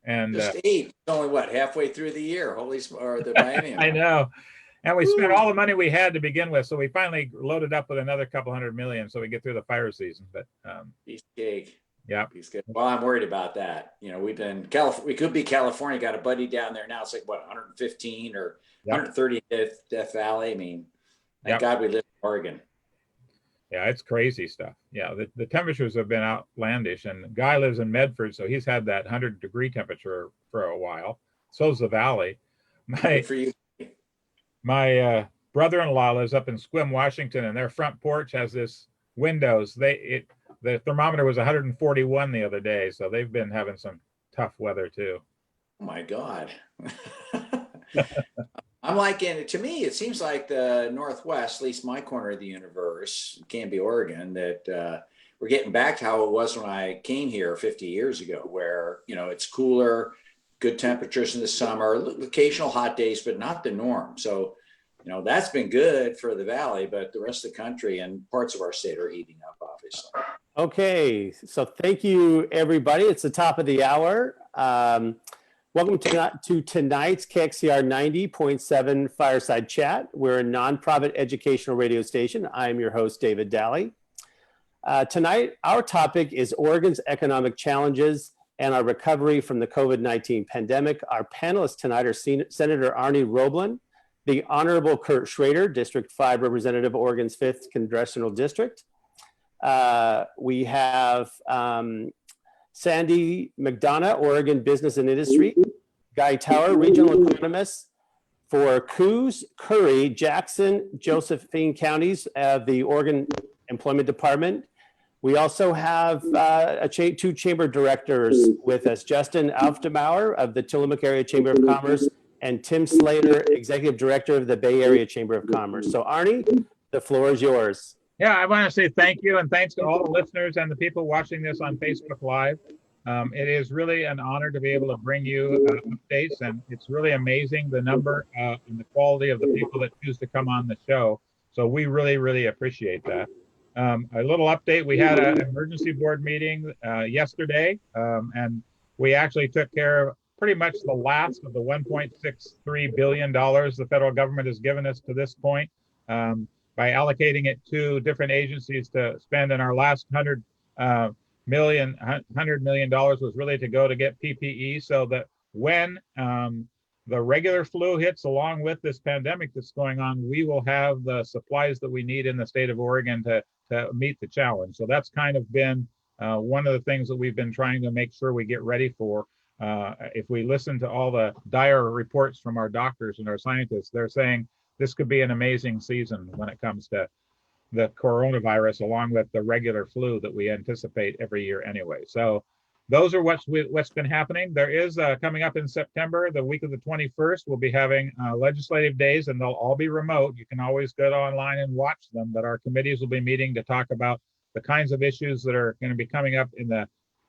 And Just 8. It's only what, halfway through the year? Or the Miami. I know. And we spent all the money we had to begin with, so we finally loaded up with another couple $100 million so we get through the fire season. But piece of cake. yeah. Well, I'm worried about that. We could be California. Got a buddy down there now. It's like what, 115 or 130 Death Valley. I mean, thank God we live in Oregon. Yeah, it's crazy stuff. Yeah, the temperatures have been outlandish, and the guy lives in Medford, so he's had that 100-degree temperature for a while. So's the valley. Good for you. My brother-in-law lives up in Sequim, Washington, and their front porch has this windows. The thermometer was 141 the other day, so they've been having some tough weather too. Oh my God. I'm liking, to me, it seems like the Northwest, at least my corner of the universe, Canby, Oregon, that we're getting back to how it was when I came here 50 years ago, where, it's cooler, good temperatures in the summer, occasional hot days, but not the norm. So, that's been good for the valley, but the rest of the country and parts of our state are heating up, obviously. Okay, so thank you, everybody. It's the top of the hour. Welcome to tonight's KXCR 90.7 Fireside Chat. We're a nonprofit educational radio station. I'm your host, David Daly. Tonight, our topic is Oregon's economic challenges and our recovery from the COVID-19 pandemic. Our panelists tonight are Senator Arnie Roblin, the Honorable Kurt Schrader, District 5 Representative, Oregon's 5th Congressional District. We have Sandy McDonough, Oregon Business and Industry, Guy Tower, Regional Economist for Coos, Curry, Jackson, Josephine counties of the Oregon Employment Department. We also have two chamber directors with us, Justin Aufdemauer of the Tillamook Area Chamber of Commerce and Tim Slater, Executive Director of the Bay Area Chamber of Commerce. So Arnie, the floor is yours. Yeah, I want to say thank you, and thanks to all the listeners and the people watching this on Facebook Live. It is really an honor to be able to bring you updates, and it's really amazing the number and the quality of the people that choose to come on the show. So we really, really appreciate that. A little update, we had an emergency board meeting yesterday, and we actually took care of pretty much the last of the $1.63 billion the federal government has given us to this point. By allocating it to different agencies to spend, in our last $100 million was really to go to get PPE, so that when the regular flu hits along with this pandemic that's going on, we will have the supplies that we need in the state of Oregon to meet the challenge. So that's kind of been one of the things that we've been trying to make sure we get ready for. If we listen to all the dire reports from our doctors and our scientists, they're saying this could be an amazing season when it comes to the coronavirus, along with the regular flu that we anticipate every year anyway. So those are what's been happening. There is coming up in September, the week of the 21st, we'll be having legislative days, and they'll all be remote. You can always go online and watch them, but our committees will be meeting to talk about the kinds of issues that are going to be coming up in the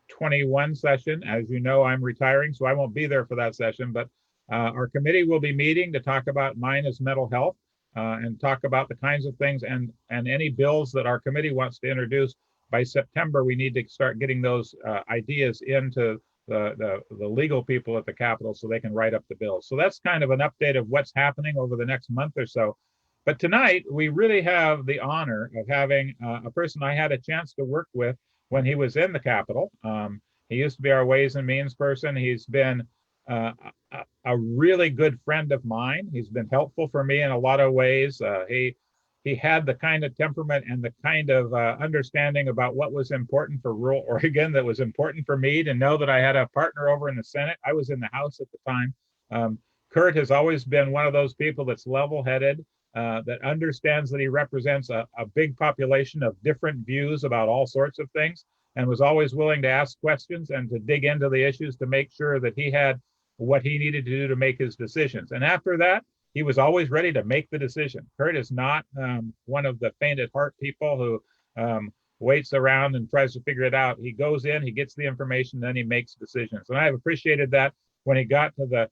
21 session. As you know, I'm retiring, so I won't be there for that session, but our committee will be meeting to talk about mine is mental health and talk about the kinds of things and any bills that our committee wants to introduce. By September, we need to start getting those ideas into the legal people at the Capitol so they can write up the bills. So that's kind of an update of what's happening over the next month or so. But tonight, we really have the honor of having a person I had a chance to work with when he was in the Capitol. He used to be our Ways and Means person. He's been a really good friend of mine. He's been helpful for me in a lot of ways. He had the kind of temperament and the kind of understanding about what was important for rural Oregon that was important for me to know that I had a partner over in the Senate. I was in the House at the time. Kurt has always been one of those people that's level-headed, that understands that he represents a big population of different views about all sorts of things, and was always willing to ask questions and to dig into the issues to make sure that he had what he needed to do to make his decisions. And after that, he was always ready to make the decision. Kurt is not one of the faint at heart people who waits around and tries to figure it out. He goes in, he gets the information, then he makes decisions. And I've appreciated that when he got to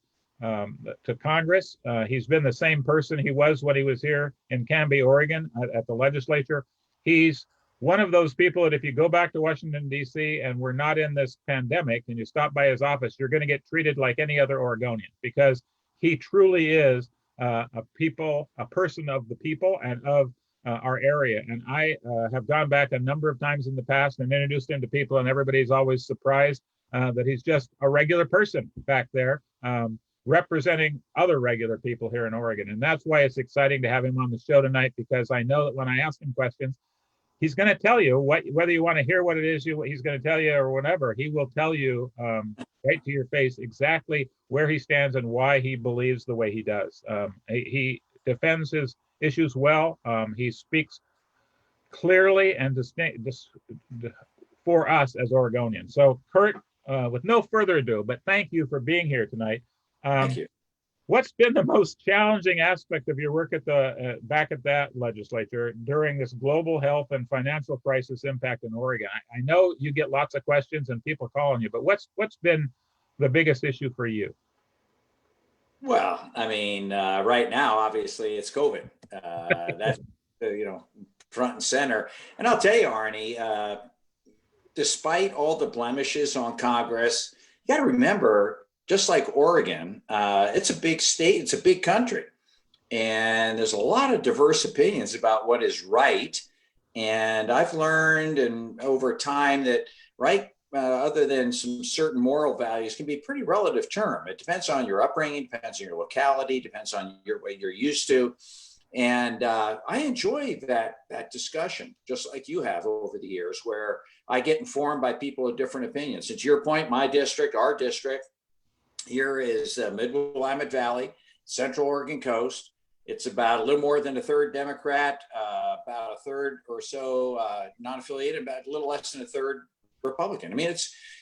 Congress. He's been the same person he was when he was here in Canby, Oregon at the legislature. He's one of those people that if you go back to Washington, D.C., and we're not in this pandemic and you stop by his office, you're going to get treated like any other Oregonian, because he truly is a person of the people and of our area. And I have gone back a number of times in the past and introduced him to people, and everybody's always surprised that he's just a regular person back there, representing other regular people here in Oregon. And that's why it's exciting to have him on the show tonight, because I know that when I ask him questions, he's going to tell you whether you want to hear what it is he's going to tell you or whatever. He will tell you right to your face exactly where he stands and why he believes the way he does. He defends his issues well. He speaks clearly and for us as Oregonians. So, Kurt, with no further ado, but thank you for being here tonight. Thank you. What's been the most challenging aspect of your work at the back at that legislature during this global health and financial crisis impact in Oregon? I know you get lots of questions and people calling you, but what's been the biggest issue for you? Well, I mean, right now, obviously, it's COVID. That's front and center. And I'll tell you, Arnie, despite all the blemishes on Congress, you got to remember, just like Oregon, it's a big state, it's a big country. And there's a lot of diverse opinions about what is right. And I've learned over time that right, other than some certain moral values, can be a pretty relative term. It depends on your upbringing, depends on your locality, depends on what you're used to. And I enjoy that discussion, just like you have over the years, where I get informed by people of different opinions. And to your point, my district, our district, here is Mid-Willamette Valley, Central Oregon Coast. It's about a little more than a third Democrat, about a third or so non-affiliated, about a little less than a third Republican. I mean,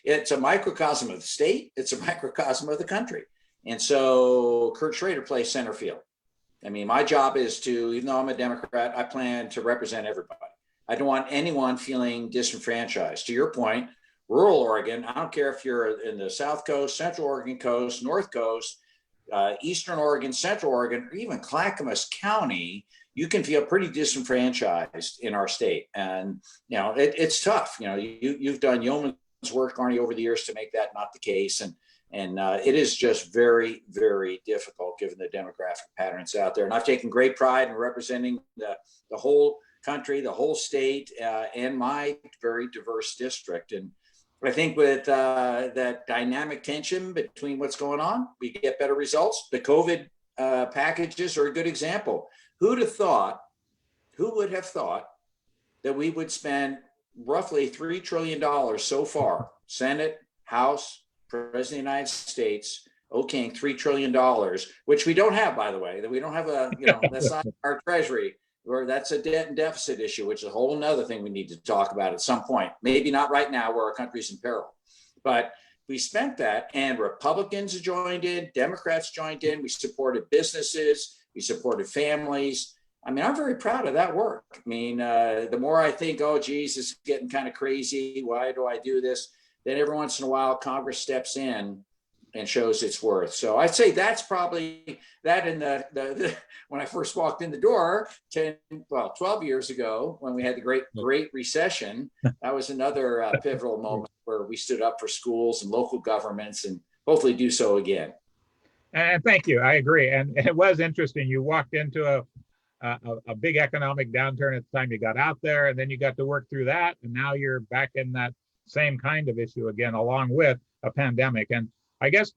it's a microcosm of the state. It's a microcosm of the country. And so Kurt Schrader plays center field. I mean, my job is to, even though I'm a Democrat, I plan to represent everybody. I don't want anyone feeling disenfranchised. To your point, rural Oregon, I don't care if you're in the South Coast, Central Oregon Coast, North Coast, Eastern Oregon, Central Oregon, or even Clackamas County, you can feel pretty disenfranchised in our state. And, it's tough. You've done yeoman's work, Arnie, over the years to make that not the case. And it is just very, very difficult given the demographic patterns out there. And I've taken great pride in representing the whole country, the whole state, and my very diverse district. And I think with that dynamic tension between what's going on, we get better results. The COVID packages are a good example. Who would have thought that we would spend roughly $3 trillion so far, Senate, House, President of the United States, okaying $3 trillion, which we don't have, by the way, that we don't have that's not our treasury, or that's a debt and deficit issue, which is a whole nother thing we need to talk about at some point. Maybe not right now where our country's in peril, but we spent that, and Republicans joined in, Democrats joined in, we supported businesses, we supported families. I mean, I'm very proud of that work. I mean, the more I think, oh, geez, this is getting kind of crazy. Why do I do this? Then every once in a while, Congress steps in and shows its worth. So I'd say that's probably that in the when I first walked in the door 12 years ago, when we had the Great Recession, that was another pivotal moment where we stood up for schools and local governments, and hopefully do so again. And thank you. I agree. And it was interesting. You walked into a big economic downturn at the time you got out there, and then you got to work through that. And now you're back in that same kind of issue again, along with a pandemic. And I guess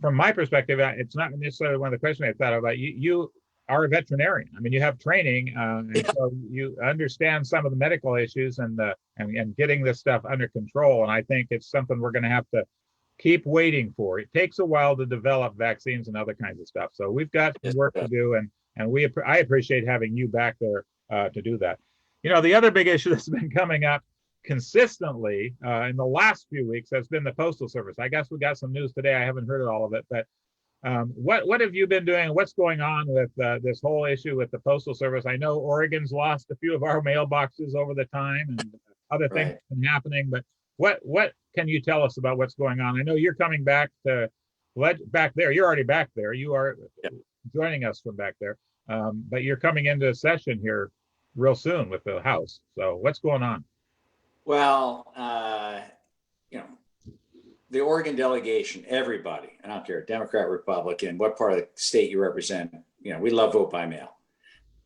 from my perspective, it's not necessarily one of the questions I thought about. You are a veterinarian. I mean, you have training, and so you understand some of the medical issues and getting this stuff under control. And I think it's something we're going to have to keep waiting for. It takes a while to develop vaccines and other kinds of stuff. So we've got some work to do, and I appreciate having you back there to do that. The other big issue that's been coming up consistently in the last few weeks has been the Postal Service. I guess we got some news today. I haven't heard all of it, but what have you been doing? What's going on with this whole issue with the Postal Service? I know Oregon's lost a few of our mailboxes over the time, and other things have been happening, but what can you tell us about what's going on? I know you're coming back there. You're already back there. You are joining us from back there, but you're coming into a session here real soon with the House. So what's going on? Well, you know, the Oregon delegation, everybody, I don't care, Democrat, Republican, what part of the state you represent, we love vote by mail.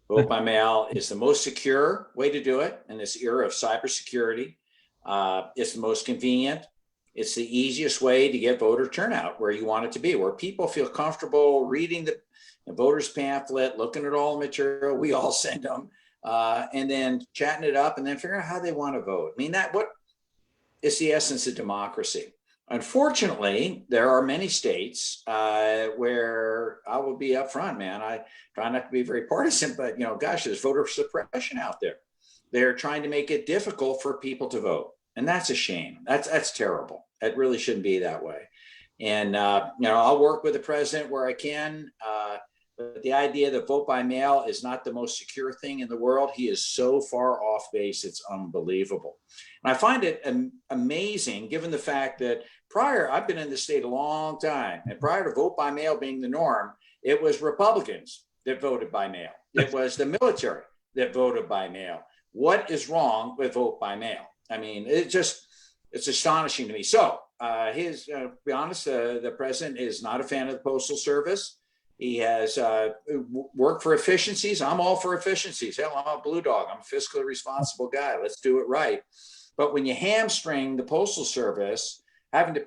Vote by mail is the most secure way to do it in this era of cybersecurity. It's the most convenient. It's the easiest way to get voter turnout where you want it to be, where people feel comfortable reading the voter's pamphlet, looking at all the material we all send them, and then chatting it up and then figuring out how they want to vote. I mean, what is the essence of democracy? Unfortunately, there are many states where I will be upfront, man. I try not to be very partisan, but gosh, there's voter suppression out there. They're trying to make it difficult for people to vote, and that's a shame. That's terrible. It really shouldn't be that way. And I'll work with the president where I can. But the idea that vote by mail is not the most secure thing in the world, he is so far off base, it's unbelievable. And I find it amazing, given the fact that I've been in the state a long time, and prior to vote by mail being the norm, it was Republicans that voted by mail. It was the military that voted by mail. What is wrong with vote by mail? I mean, it's astonishing to me. So to be honest, the president is not a fan of the Postal Service. He has worked for efficiencies. I'm all for efficiencies. Hell, I'm a blue dog. I'm a fiscally responsible guy. Let's do it right. But when you hamstring the Postal Service, having to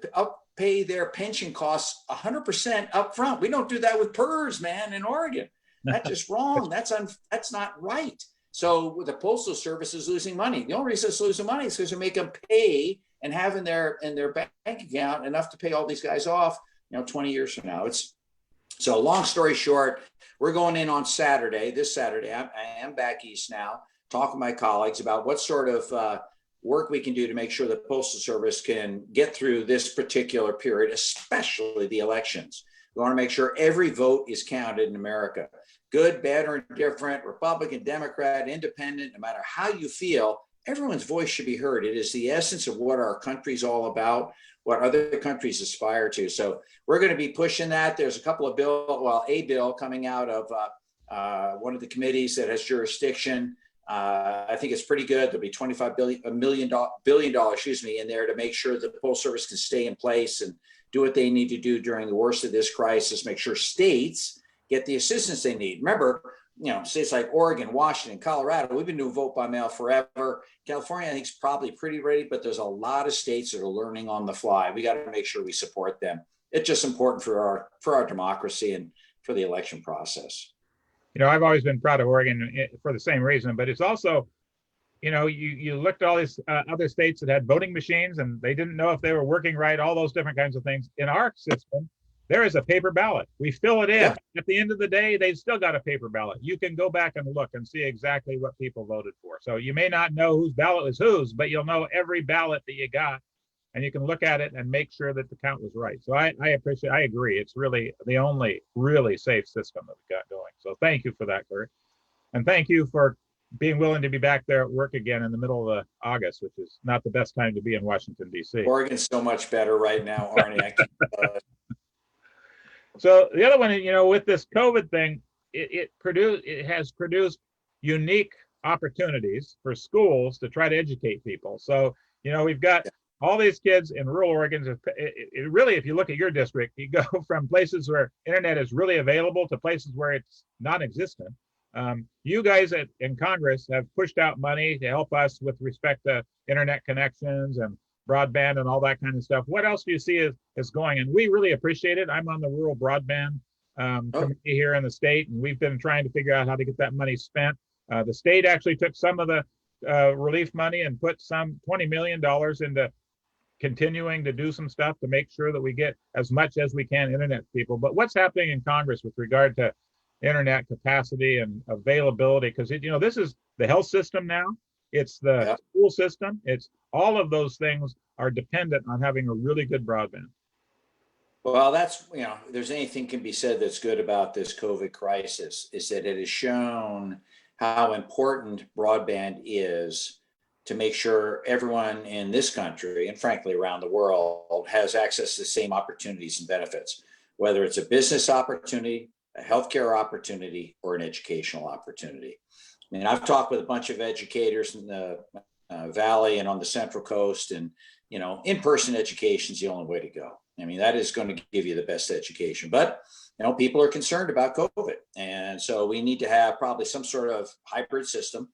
pay their pension costs 100% upfront, we don't do that with PERS, man, in Oregon. That's just wrong. That's not right. So the Postal Service is losing money. The only reason it's losing money is because they make them pay and have in their bank account enough to pay all these guys off, 20 years from now. So long story short, we're going in on this Saturday. I am back east now, talking to my colleagues about what sort of work we can do to make sure the Postal Service can get through this particular period, especially the elections. We want to make sure every vote is counted in America. Good, bad, or indifferent, Republican, Democrat, independent, no matter how you feel, everyone's voice should be heard. It is the essence of what our country's all about, what other countries aspire to. So we're going to be pushing that. There's a couple of a bill coming out of one of the committees that has jurisdiction. I think it's pretty good. There'll be $25 billion in there to make sure that the Postal Service can stay in place and do what they need to do during the worst of this crisis, make sure states get the assistance they need. Remember, states like Oregon, Washington, Colorado, we've been doing vote by mail forever. California, I think, is probably pretty ready, but there's a lot of states that are learning on the fly. We got to make sure we support them. It's just important for our democracy and for the election process. I've always been proud of Oregon for the same reason, but it's also, you looked at all these other states that had voting machines and they didn't know if they were working right, all those different kinds of things. In our system, there is a paper ballot. We fill it in. Yeah. At the end of the day, they've still got a paper ballot. You can go back and look and see exactly what people voted for. So you may not know whose ballot was whose, but you'll know every ballot that you got, and you can look at it and make sure that the count was right. So I agree. It's really the only really safe system that we got going. So thank you for that, Kurt. And thank you for being willing to be back there at work again in the middle of August, which is not the best time to be in Washington, D.C. Oregon's so much better right now, Arnie. So the other one, with this COVID thing, it has produced unique opportunities for schools to try to educate people. So, we've got all these kids in rural Oregon. It really, if you look at your district, you go from places where internet is really available to places where it's non-existent. You guys in Congress have pushed out money to help us with respect to internet connections and broadband and all that kind of stuff. What else do you see is going? And we really appreciate it. I'm on the rural broadband committee here in the state, and we've been trying to figure out how to get that money spent. The state actually took some of the relief money and put some $20 million into continuing to do some stuff to make sure that we get as much as we can internet to people. But what's happening in Congress with regard to internet capacity and availability? Because this is the health system now. It's the school system. It's all of those things are dependent on having a really good broadband. Well, that's, if there's anything can be said that's good about this COVID crisis, is that it has shown how important broadband is to make sure everyone in this country and frankly around the world has access to the same opportunities and benefits, whether it's a business opportunity, a healthcare opportunity, or an educational opportunity. mean, I've talked with a bunch of educators in the Valley and on the Central Coast, and, you know, in-person education is the only way to go. I mean, that is going to give you the best education, but, you know, people are concerned about COVID. And so we need to have probably some sort of hybrid system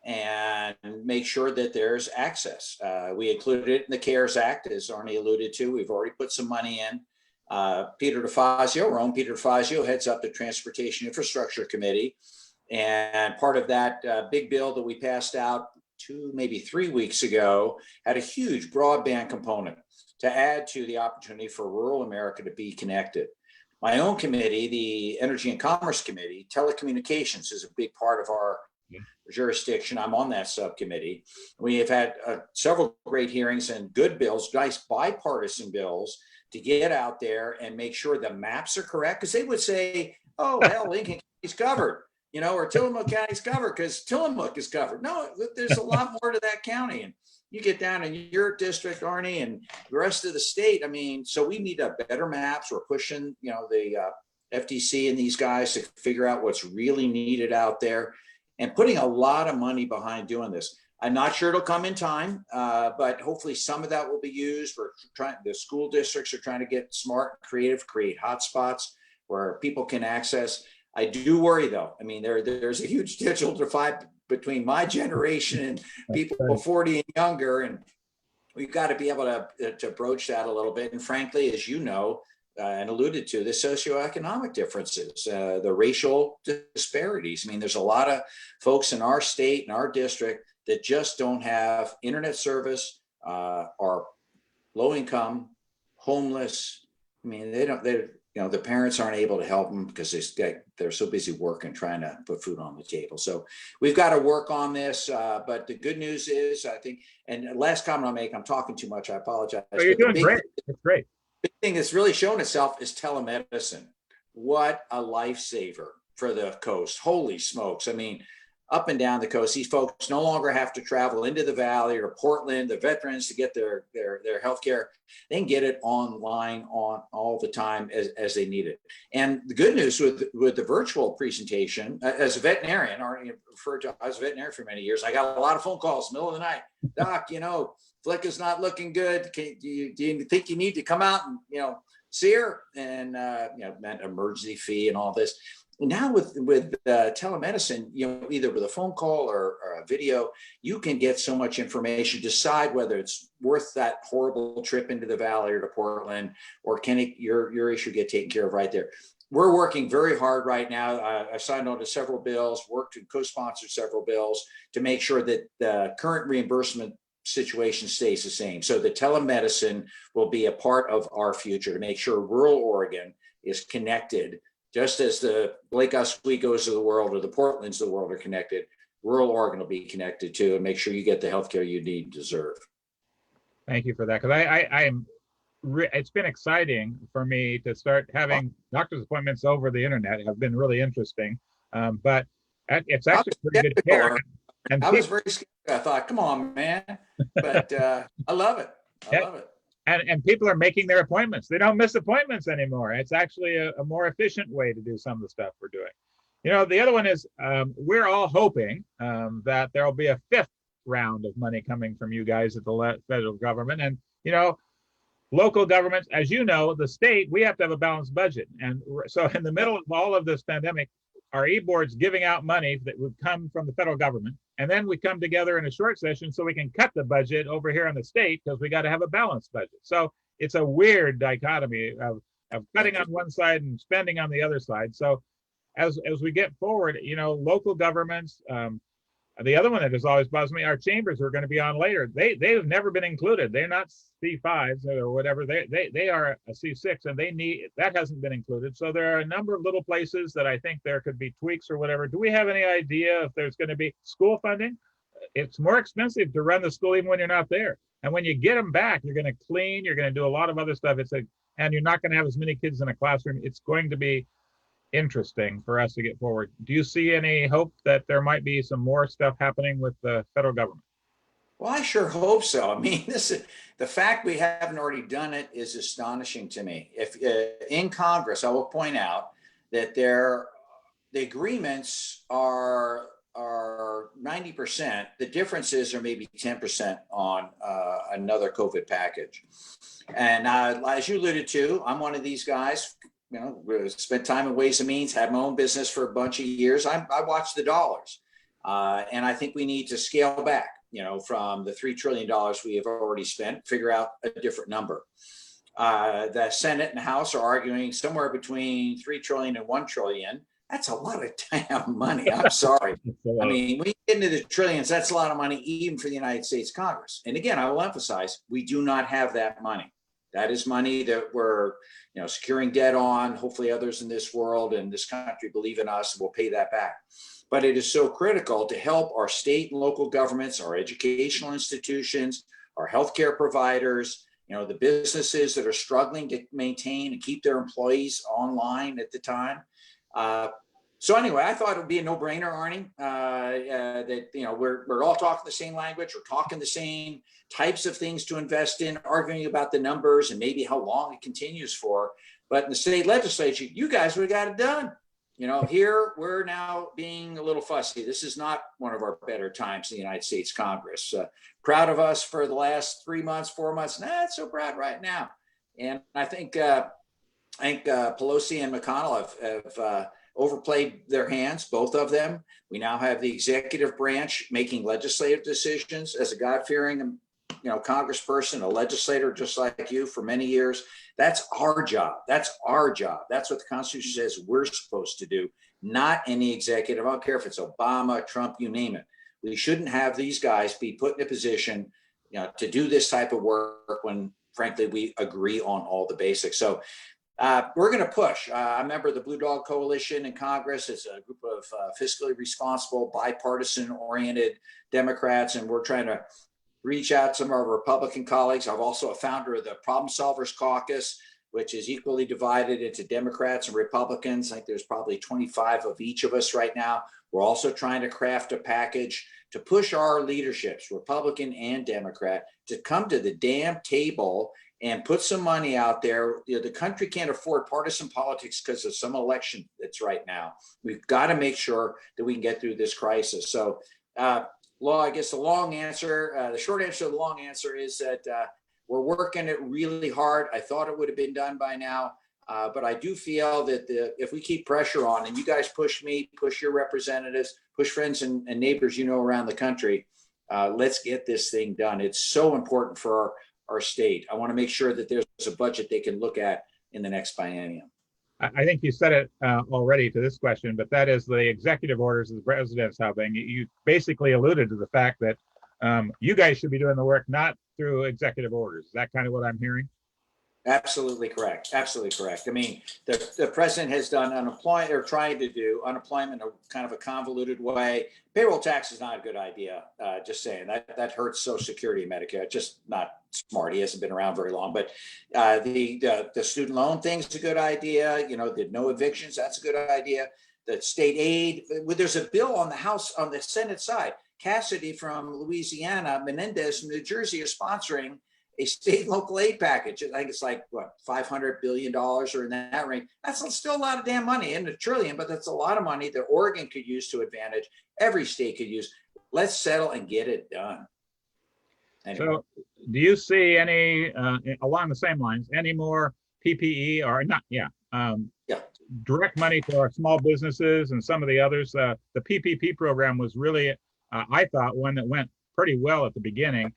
and make sure that there's access. We included it in the CARES Act, as Arnie alluded to. We've already put some money in. Peter DeFazio heads up the Transportation Infrastructure Committee. And part of that big bill that we passed out 2, maybe 3 weeks ago had a huge broadband component to add to the opportunity for rural America to be connected. My own committee, the Energy and Commerce Committee, telecommunications is a big part of our jurisdiction. I'm on that subcommittee. We have had several great hearings and good bills, nice bipartisan bills, to get out there and make sure the maps are correct, because they would say, oh, hell, Lincoln County's covered, you know, or Tillamook County's covered because Tillamook is covered. No, there's a lot more to that county. And you get down in your district, Arnie, and the rest of the state. I mean, so we need a better maps. We're pushing, you know, the FTC and these guys to figure out what's really needed out there, and putting a lot of money behind doing this. I'm not sure it'll come in time, but hopefully some of that will be used. The school districts are trying to get smart, creative, create hotspots where people can access. I do worry, though. I mean, there's a huge digital divide between my generation and people 40 and younger, and we've got to be able to broach that a little bit. And frankly, as you know, and alluded to, the socioeconomic differences, the racial disparities. I mean, there's a lot of folks in our state and our district that just don't have internet service, are low income, homeless. I mean, you know, the parents aren't able to help them because they're so busy working, trying to put food on the table. So we've got to work on this. But the good news is, I think, and last comment I'll make, I'm talking too much, I apologize. Oh, you're doing great. It's great. The thing that's really shown itself is telemedicine. What a lifesaver for the coast. Holy smokes. I mean, up and down the coast, these folks no longer have to travel into the Valley or Portland, the veterans, to get their health care. They can get it online on all the time as they need it. And the good news with the virtual presentation, as a veterinarian, already referred to, I was a veterinarian for many years. I got a lot of phone calls middle of the night. Doc, you know, Flick is not looking good. Do you think you need to come out and, you know, see her? And, you know, meant emergency fee and all this. Now with telemedicine, you know, either with a phone call or a video, you can get so much information, decide whether it's worth that horrible trip into the Valley or to Portland, or can your issue get taken care of right there. We're working very hard right now. I signed on to several bills, worked and co-sponsored several bills to make sure that the current reimbursement situation stays the same. So the telemedicine will be a part of our future to make sure rural Oregon is connected. Just as the Lake Oswego's of the world or the Portlands of the world are connected, rural Oregon will be connected too, and make sure you get the healthcare you need and deserve. Thank you for that, because it's been exciting for me to start having doctor's appointments over the internet. Have been really interesting, but it's actually pretty good care. And I was very scared. I thought, come on, man, but I love it. I love it. And people are making their appointments. They don't miss appointments anymore. It's actually a more efficient way to do some of the stuff we're doing. You know, the other one is we're all hoping that there'll be a 5th round of money coming from you guys at the federal government. And, you know, local governments, as you know, the state, we have to have a balanced budget. And so in the middle of all of this pandemic, our e-board's giving out money that would come from the federal government. And then we come together in a short session so we can cut the budget over here on the state, because we got to have a balanced budget. So it's a weird dichotomy of cutting on one side and spending on the other side. So as we get forward, you know, local governments, the other one that has always bothered me, our chambers are going to be on later. They've never been included. They're not C5s or whatever. They are a C6, and that hasn't been included. So there are a number of little places that I think there could be tweaks or whatever. Do we have any idea if there's going to be school funding? It's more expensive to run the school even when you're not there. And when you get them back, you're going to clean, you're going to do a lot of other stuff. And you're not going to have as many kids in a classroom. It's going to be interesting for us to get forward. Do you see any hope that there might be some more stuff happening with the federal government? Well, I sure hope so. I mean, the fact we haven't already done it is astonishing to me. If in Congress, I will point out that the agreements are are 90%. The differences are maybe 10% on another COVID package. And as you alluded to, I'm one of these guys, you know, spent time in Ways and Means, had my own business for a bunch of years. I watch the dollars. And I think we need to scale back, you know, from the $3 trillion we have already spent, figure out a different number. The Senate and House are arguing somewhere between 3 trillion and 1 trillion. That's a lot of damn money. I'm sorry. I mean, when you get into the trillions, that's a lot of money, even for the United States Congress. And again, I will emphasize, we do not have that money. That is money that we're, you know, securing debt on. Hopefully others in this world and this country believe in us and will pay that back. But it is so critical to help our state and local governments, our educational institutions, our healthcare providers, you know, the businesses that are struggling to maintain and keep their employees online at the time. So anyway, I thought it would be a no-brainer, Arnie, that, you know, we're all talking the same language, we're talking the same types of things to invest in, arguing about the numbers and maybe how long it continues for. But in the state legislature, you guys would have got it done. You know, here we're now being a little fussy. This is not one of our better times in the United States Congress. Proud of us for the last 3 months, 4 months. Not so proud right now. And I think Pelosi and McConnell have overplayed their hands, both of them. We now have the executive branch making legislative decisions. As a God-fearing, you know, congressperson, a legislator just like you for many years, that's our job. That's our job. That's what the Constitution says we're supposed to do, not any executive. I don't care if it's Obama, Trump, you name it. We shouldn't have these guys be put in a position, you know, to do this type of work when, frankly, we agree on all the basics. So we're going to push. I'm a member of the Blue Dog Coalition in Congress. It's a group of fiscally responsible, bipartisan-oriented Democrats, and we're trying to reach out to some of our Republican colleagues. I'm also a founder of the Problem Solvers Caucus, which is equally divided into Democrats and Republicans. I think there's probably 25 of each of us right now. We're also trying to craft a package to push our leaderships, Republican and Democrat, to come to the damn table and put some money out there. You know, the country can't afford partisan politics because of some election that's right now. We've got to make sure that we can get through this crisis. So, Law, I guess the short answer to the long answer is that we're working it really hard. I thought it would have been done by now, but I do feel that if we keep pressure on, and you guys push me, push your representatives, push friends and neighbors, you know, around the country, let's get this thing done. It's so important for our state. I want to make sure that there's a budget they can look at in the next biennium. I think you said it already to this question, but that is the executive orders of the president's having. You basically alluded to the fact that you guys should be doing the work not through executive orders. Is that kind of what I'm hearing? Absolutely correct. Absolutely correct. I mean, the president has done unemployment, or trying to do unemployment in a kind of a convoluted way. Payroll tax is not a good idea. Just saying that hurts Social Security and Medicare. It's just not smart. He hasn't been around very long. But the student loan thing's a good idea. You know, the no evictions, that's a good idea. The state aid. There's a bill on the House, on the Senate side. Cassidy from Louisiana, Menendez from New Jersey are sponsoring a state and local aid package. I think it's like, what, $500 billion or in that range. That's still a lot of damn money, in a trillion, but that's a lot of money that Oregon could use to advantage. Every state could use. Let's settle and get it done. Anyway. So do you see any, along the same lines, any more PPE or not? Yeah. Direct money to our small businesses and some of the others. The PPP program was really, I thought, one that went pretty well at the beginning.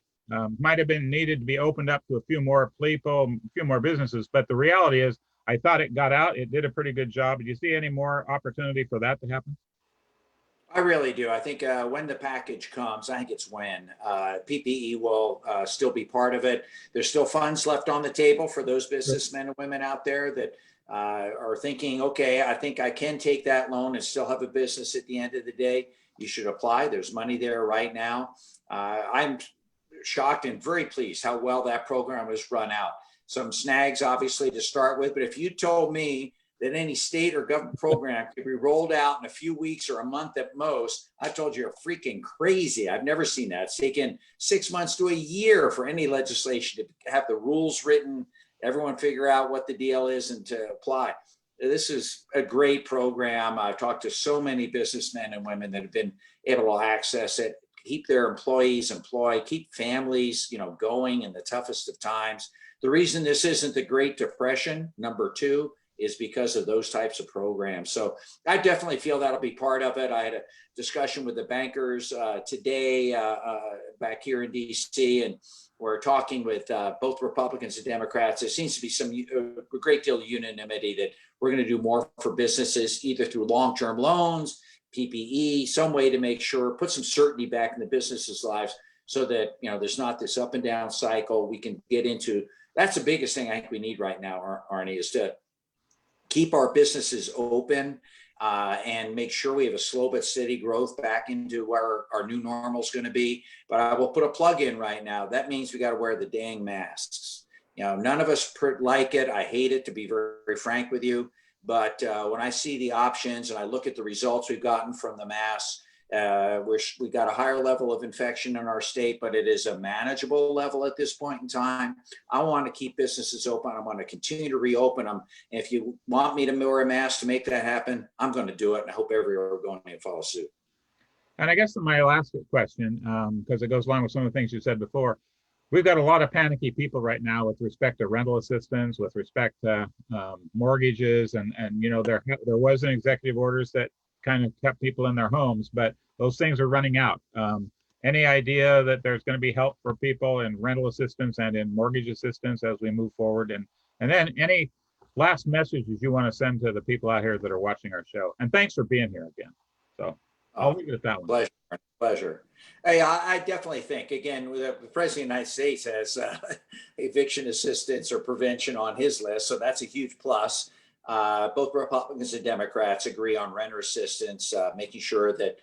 Might have been needed to be opened up to a few more people, a few more businesses. But the reality is, I thought it got out. It did a pretty good job. Do you see any more opportunity for that to happen? I really do. I think when the package comes, I think it's when PPE will still be part of it. There's still funds left on the table for those businessmen and women out there that are thinking, okay, I think I can take that loan and still have a business at the end of the day. You should apply. There's money there right now. I'm shocked and very pleased how well that program was run out. Some snags, obviously, to start with, but if you told me that any state or government program could be rolled out in a few weeks or a month at most, I told you you're freaking crazy. I've never seen that. It's taken 6 months to a year for any legislation to have the rules written, everyone figure out what the deal is and to apply. this is a great program. I've talked to so many businessmen and women that have been able to access it, keep their employees employed, keep families, going in the toughest of times. The reason this isn't the Great Depression, number two, is because of those types of programs. So I definitely feel that'll be part of it. I had a discussion with the bankers today back here in DC, and we're talking with both Republicans and Democrats. There seems to be a great deal of unanimity that we're going to do more for businesses, either through long-term loans, PPE, some way to make sure, put some certainty back in the businesses' lives so that, there's not this up and down cycle. We can get into, that's the biggest thing I think we need right now, Arnie, is to keep our businesses open and make sure we have a slow but steady growth back into where our new normal is going to be. But I will put a plug in right now. That means we got to wear the dang masks. None of us like it. I hate it, to be very, very frank with you. But when I see the options and I look at the results we've gotten from the masks, we got a higher level of infection in our state, but it is a manageable level at this point in time. I want to keep businesses open. I want to continue to reopen them. And if you want me to wear a mask to make that happen, I'm going to do it. And I hope everyone going to follow suit. And I guess my last question, because it goes along with some of the things you said before, we've got a lot of panicky people right now with respect to rental assistance, with respect to mortgages, and there was an executive orders that kind of kept people in their homes, but those things are running out. Any idea that there's going to be help for people in rental assistance and in mortgage assistance as we move forward? And then any last messages you want to send to the people out here that are watching our show? And thanks for being here again. So I'll leave it at that one. Pleasure. Hey, I definitely think, again, the President of the United States has eviction assistance or prevention on his list, so that's a huge plus. Both Republicans and Democrats agree on renter assistance, making sure that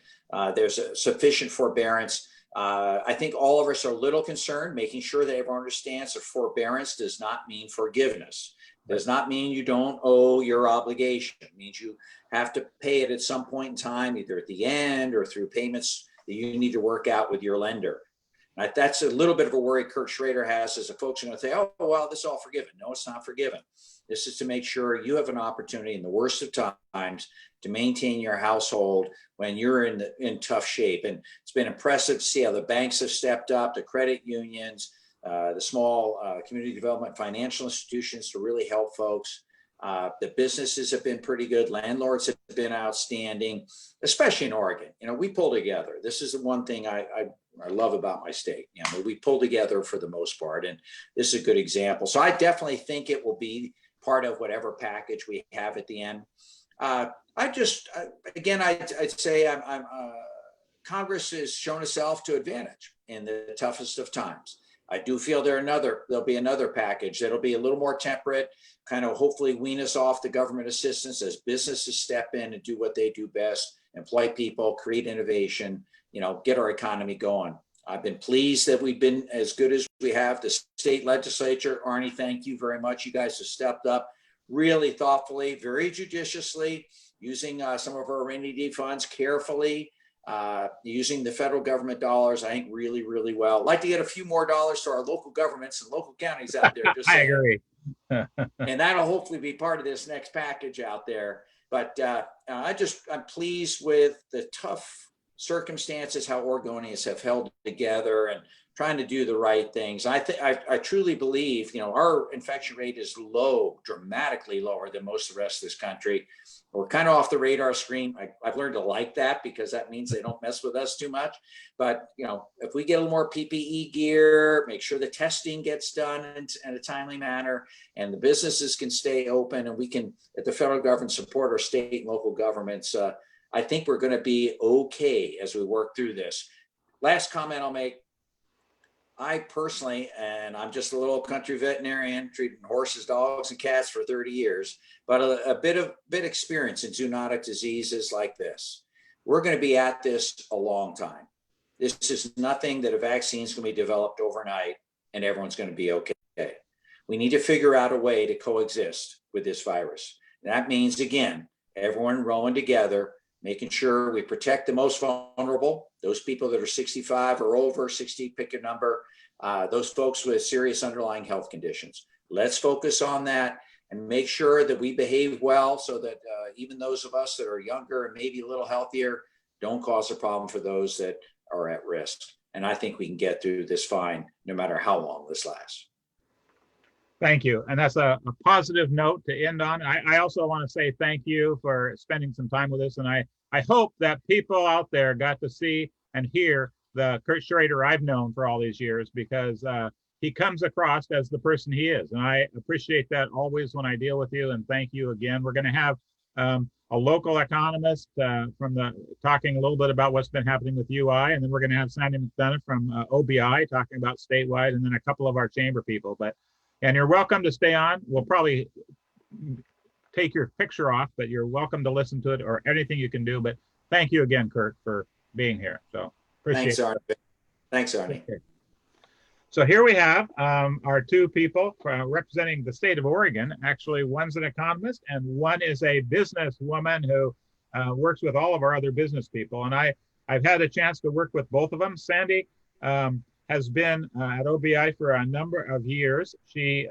there's a sufficient forbearance. I think all of us are a little concerned, making sure that everyone understands that forbearance does not mean forgiveness. Does not mean you don't owe your obligation. It means you have to pay it at some point in time, either at the end or through payments that you need to work out with your lender. That's a little bit of a worry Kurt Schrader has, as the folks are going to say, oh, well, this is all forgiven. No, it's not forgiven. This is to make sure you have an opportunity in the worst of times to maintain your household when you're in tough shape. And it's been impressive to see how the banks have stepped up, the credit unions, the small community development financial institutions to really help folks. The businesses have been pretty good. Landlords have been outstanding, especially in Oregon. We pull together. This is the one thing I love about my state. We pull together for the most part, and this is a good example. So I definitely think it will be part of whatever package we have at the end. I'd say Congress has shown itself to advantage in the toughest of times. I do feel there'll be another package that'll be a little more temperate, kind of hopefully wean us off the government assistance as businesses step in and do what they do best, employ people, create innovation, get our economy going. I've been pleased that we've been as good as we have. The state legislature, Arnie, thank you very much. You guys have stepped up really thoughtfully, very judiciously, using some of our rainy day funds carefully, using the federal government dollars, I think really, really well. I'd like to get a few more dollars to our local governments and local counties out there. I agree. And that'll hopefully be part of this next package out there. But I'm pleased with the tough circumstances, how Oregonians have held together and trying to do the right things. I truly believe, our infection rate is low, dramatically lower than most of the rest of this country. We're kind of off the radar screen. I've learned to like that because that means they don't mess with us too much. But, if we get a little more PPE gear, make sure the testing gets done in a timely manner, and the businesses can stay open, and we can, at the federal government, support our state and local governments, I think we're going to be okay as we work through this. Last comment I'll make. I personally, and I'm just a little country veterinarian, treating horses, dogs, and cats for 30 years, but a bit experience in zoonotic diseases like this. We're going to be at this a long time. This is nothing that a vaccine is going to be developed overnight and everyone's going to be okay. We need to figure out a way to coexist with this virus. And that means, again, everyone rowing together, making sure we protect the most vulnerable, those people that are 65 or over, 60, pick your number, those folks with serious underlying health conditions. Let's focus on that and make sure that we behave well so that even those of us that are younger and maybe a little healthier don't cause a problem for those that are at risk. And I think we can get through this fine, no matter how long this lasts. Thank you. And that's a positive note to end on. I also want to say thank you for spending some time with us. And I hope that people out there got to see and hear the Kurt Schrader I've known for all these years, because he comes across as the person he is. And I appreciate that always when I deal with you. And thank you again. We're going to have a local economist talking a little bit about what's been happening with UI. And then we're going to have Sandy McDonough from OBI talking about statewide, and then a couple of our chamber people. And you're welcome to stay on. We'll probably take your picture off, but you're welcome to listen to it or anything you can do. But thank you again, Kurt, for being here. So appreciate it. Thanks, Arnie. Okay. So here we have our two people representing the state of Oregon. Actually, one's an economist and one is a businesswoman who works with all of our other business people. And I've had a chance to work with both of them. Sandy has been at OBI for a number of years. She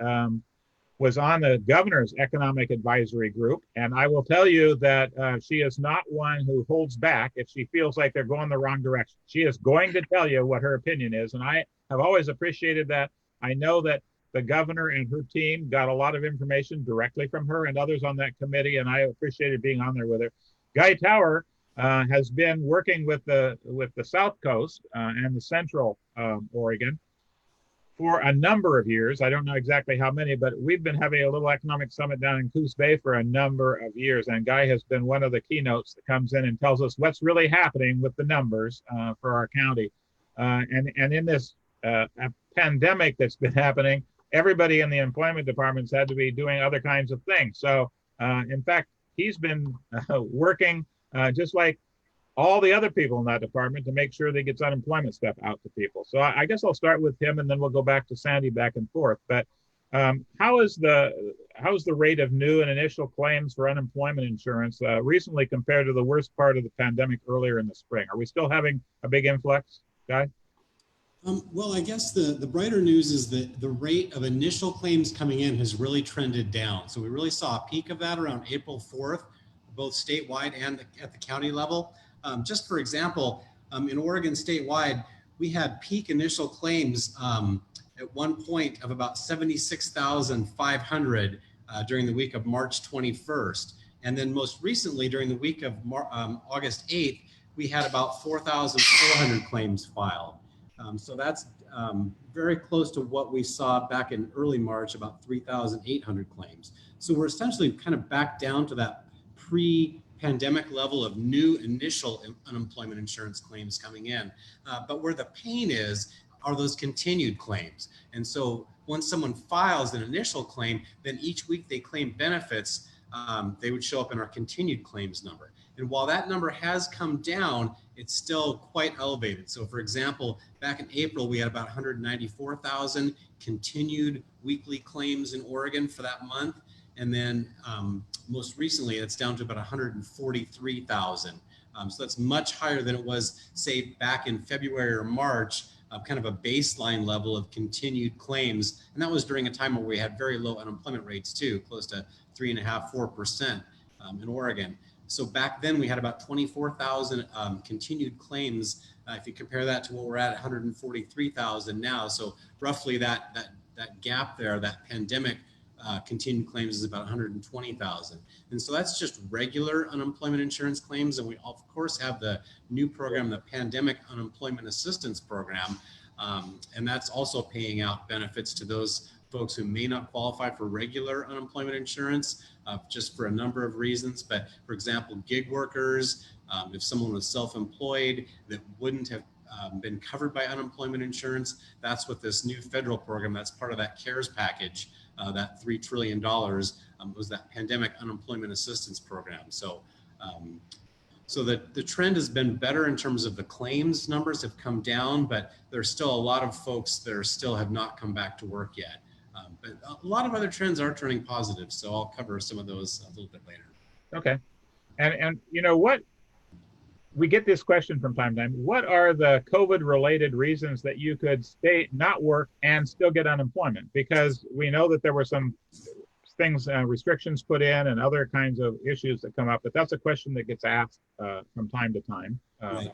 was on the governor's economic advisory group. And I will tell you that she is not one who holds back if she feels like they're going the wrong direction. She is going to tell you what her opinion is. And I have always appreciated that. I know that the governor and her team got a lot of information directly from her and others on that committee. And I appreciated being on there with her. Guy Tower has been working with the South Coast and the Central Oregon for a number of years. I don't know exactly how many, but we've been having a little economic summit down in Coos Bay for a number of years. And Guy has been one of the keynotes that comes in and tells us what's really happening with the numbers for our county. And in this pandemic that's been happening, everybody in the employment departments had to be doing other kinds of things. So in fact, he's been working just like all the other people in that department to make sure they gets unemployment stuff out to people. So I guess I'll start with him and then we'll go back to Sandy back and forth. But how's the rate of new and initial claims for unemployment insurance recently compared to the worst part of the pandemic earlier in the spring? Are we still having a big influx, Guy? Well, I guess the brighter news is that the rate of initial claims coming in has really trended down. So we really saw a peak of that around April 4th, both statewide and at the county level. Just for example, in Oregon statewide, we had peak initial claims at one point of about 76,500 during the week of March 21st. And then most recently during the week of August 8th, we had about 4,400 claims filed. So that's very close to what we saw back in early March, about 3,800 claims. So we're essentially kind of back down to that pre-pandemic level of new initial unemployment insurance claims coming in. But where the pain is, are those continued claims. And so once someone files an initial claim, then each week they claim benefits, they would show up in our continued claims number. And while that number has come down, it's still quite elevated. So for example, back in April, we had about 194,000 continued weekly claims in Oregon for that month. And then most recently, it's down to about 143,000. So that's much higher than it was, say, back in February or March, kind of a baseline level of continued claims. And that was during a time where we had very low unemployment rates too, close to 3.5%, 4% in Oregon. So back then we had about 24,000 continued claims. If you compare that to what we're at 143,000 now, so roughly that gap there, that pandemic continued claims is about 120,000. And so that's just regular unemployment insurance claims. And we of course have the new program, the Pandemic Unemployment Assistance Program. And that's also paying out benefits to those folks who may not qualify for regular unemployment insurance just for a number of reasons. But for example, gig workers, if someone was self-employed that wouldn't have been covered by unemployment insurance, that's what this new federal program, that's part of that CARES package, that $3 trillion was that Pandemic Unemployment Assistance Program. So the trend has been better in terms of the claims numbers have come down, but there's still a lot of folks that are still have not come back to work yet. But a lot of other trends are turning positive. So I'll cover some of those a little bit later. Okay. And you know what? We get this question from time to time. What are the COVID-related reasons that you could not work and still get unemployment? Because we know that there were some things, restrictions put in and other kinds of issues that come up, but that's a question that gets asked from time to time. Right.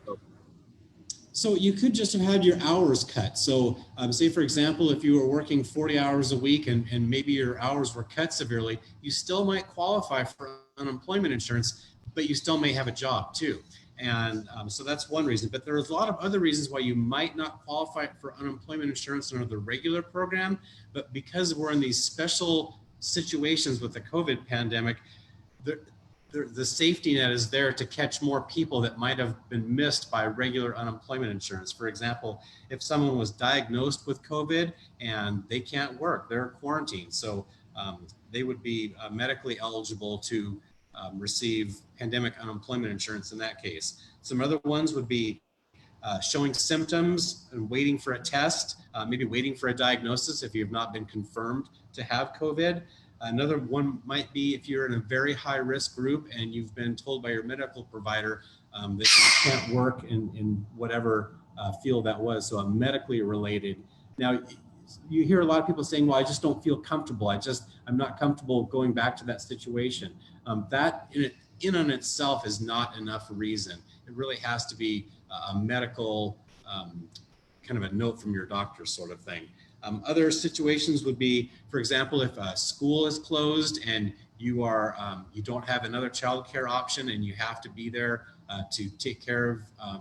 So So you could just have had your hours cut. So say, for example, if you were working 40 hours a week and maybe your hours were cut severely, you still might qualify for unemployment insurance, but you still may have a job too. And so that's one reason. But there's a lot of other reasons why you might not qualify for unemployment insurance under the regular program. But because we're in these special situations with the COVID pandemic, the safety net is there to catch more people that might have been missed by regular unemployment insurance. For example, if someone was diagnosed with COVID and they can't work, they're quarantined. So they would be medically eligible to receive pandemic unemployment insurance in that case. Some other ones would be showing symptoms and waiting for a test, maybe waiting for a diagnosis if you have not been confirmed to have COVID. Another one might be if you're in a very high risk group and you've been told by your medical provider that you can't work in whatever field that was, so a medically related. Now, you hear a lot of people saying, well, I just don't feel comfortable. I'm not comfortable going back to that situation. That in on itself is not enough reason. It really has to be a medical kind of a note from your doctor sort of thing. Other situations would be, for example, if a school is closed and you don't have another child care option and you have to be there to take care of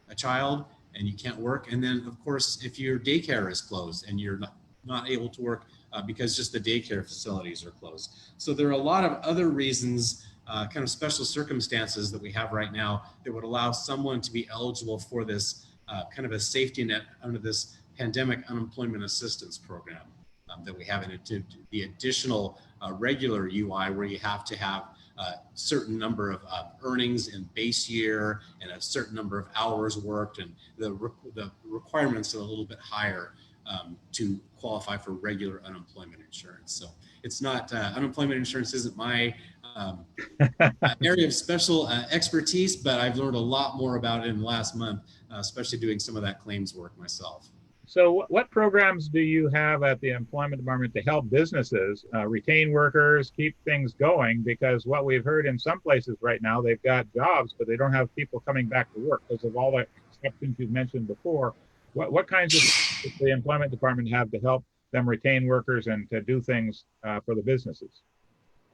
a child and you can't work. And then, of course, if your daycare is closed and you're not able to work because just the daycare facilities are closed. So there are a lot of other reasons, kind of special circumstances that we have right now that would allow someone to be eligible for this kind of a safety net under this pandemic unemployment assistance program that we have in it, to the additional regular UI where you have to have a certain number of earnings in base year and a certain number of hours worked, and the requirements are a little bit higher to qualify for regular unemployment insurance. So it's not, unemployment insurance isn't my area of special expertise, but I've learned a lot more about it in the last month, especially doing some of that claims work myself. So what programs do you have at the employment department to help businesses retain workers, keep things going? Because what we've heard in some places right now, they've got jobs, but they don't have people coming back to work because of all the exceptions you've mentioned before. What kinds of things does the employment department have to help them retain workers and to do things for the businesses?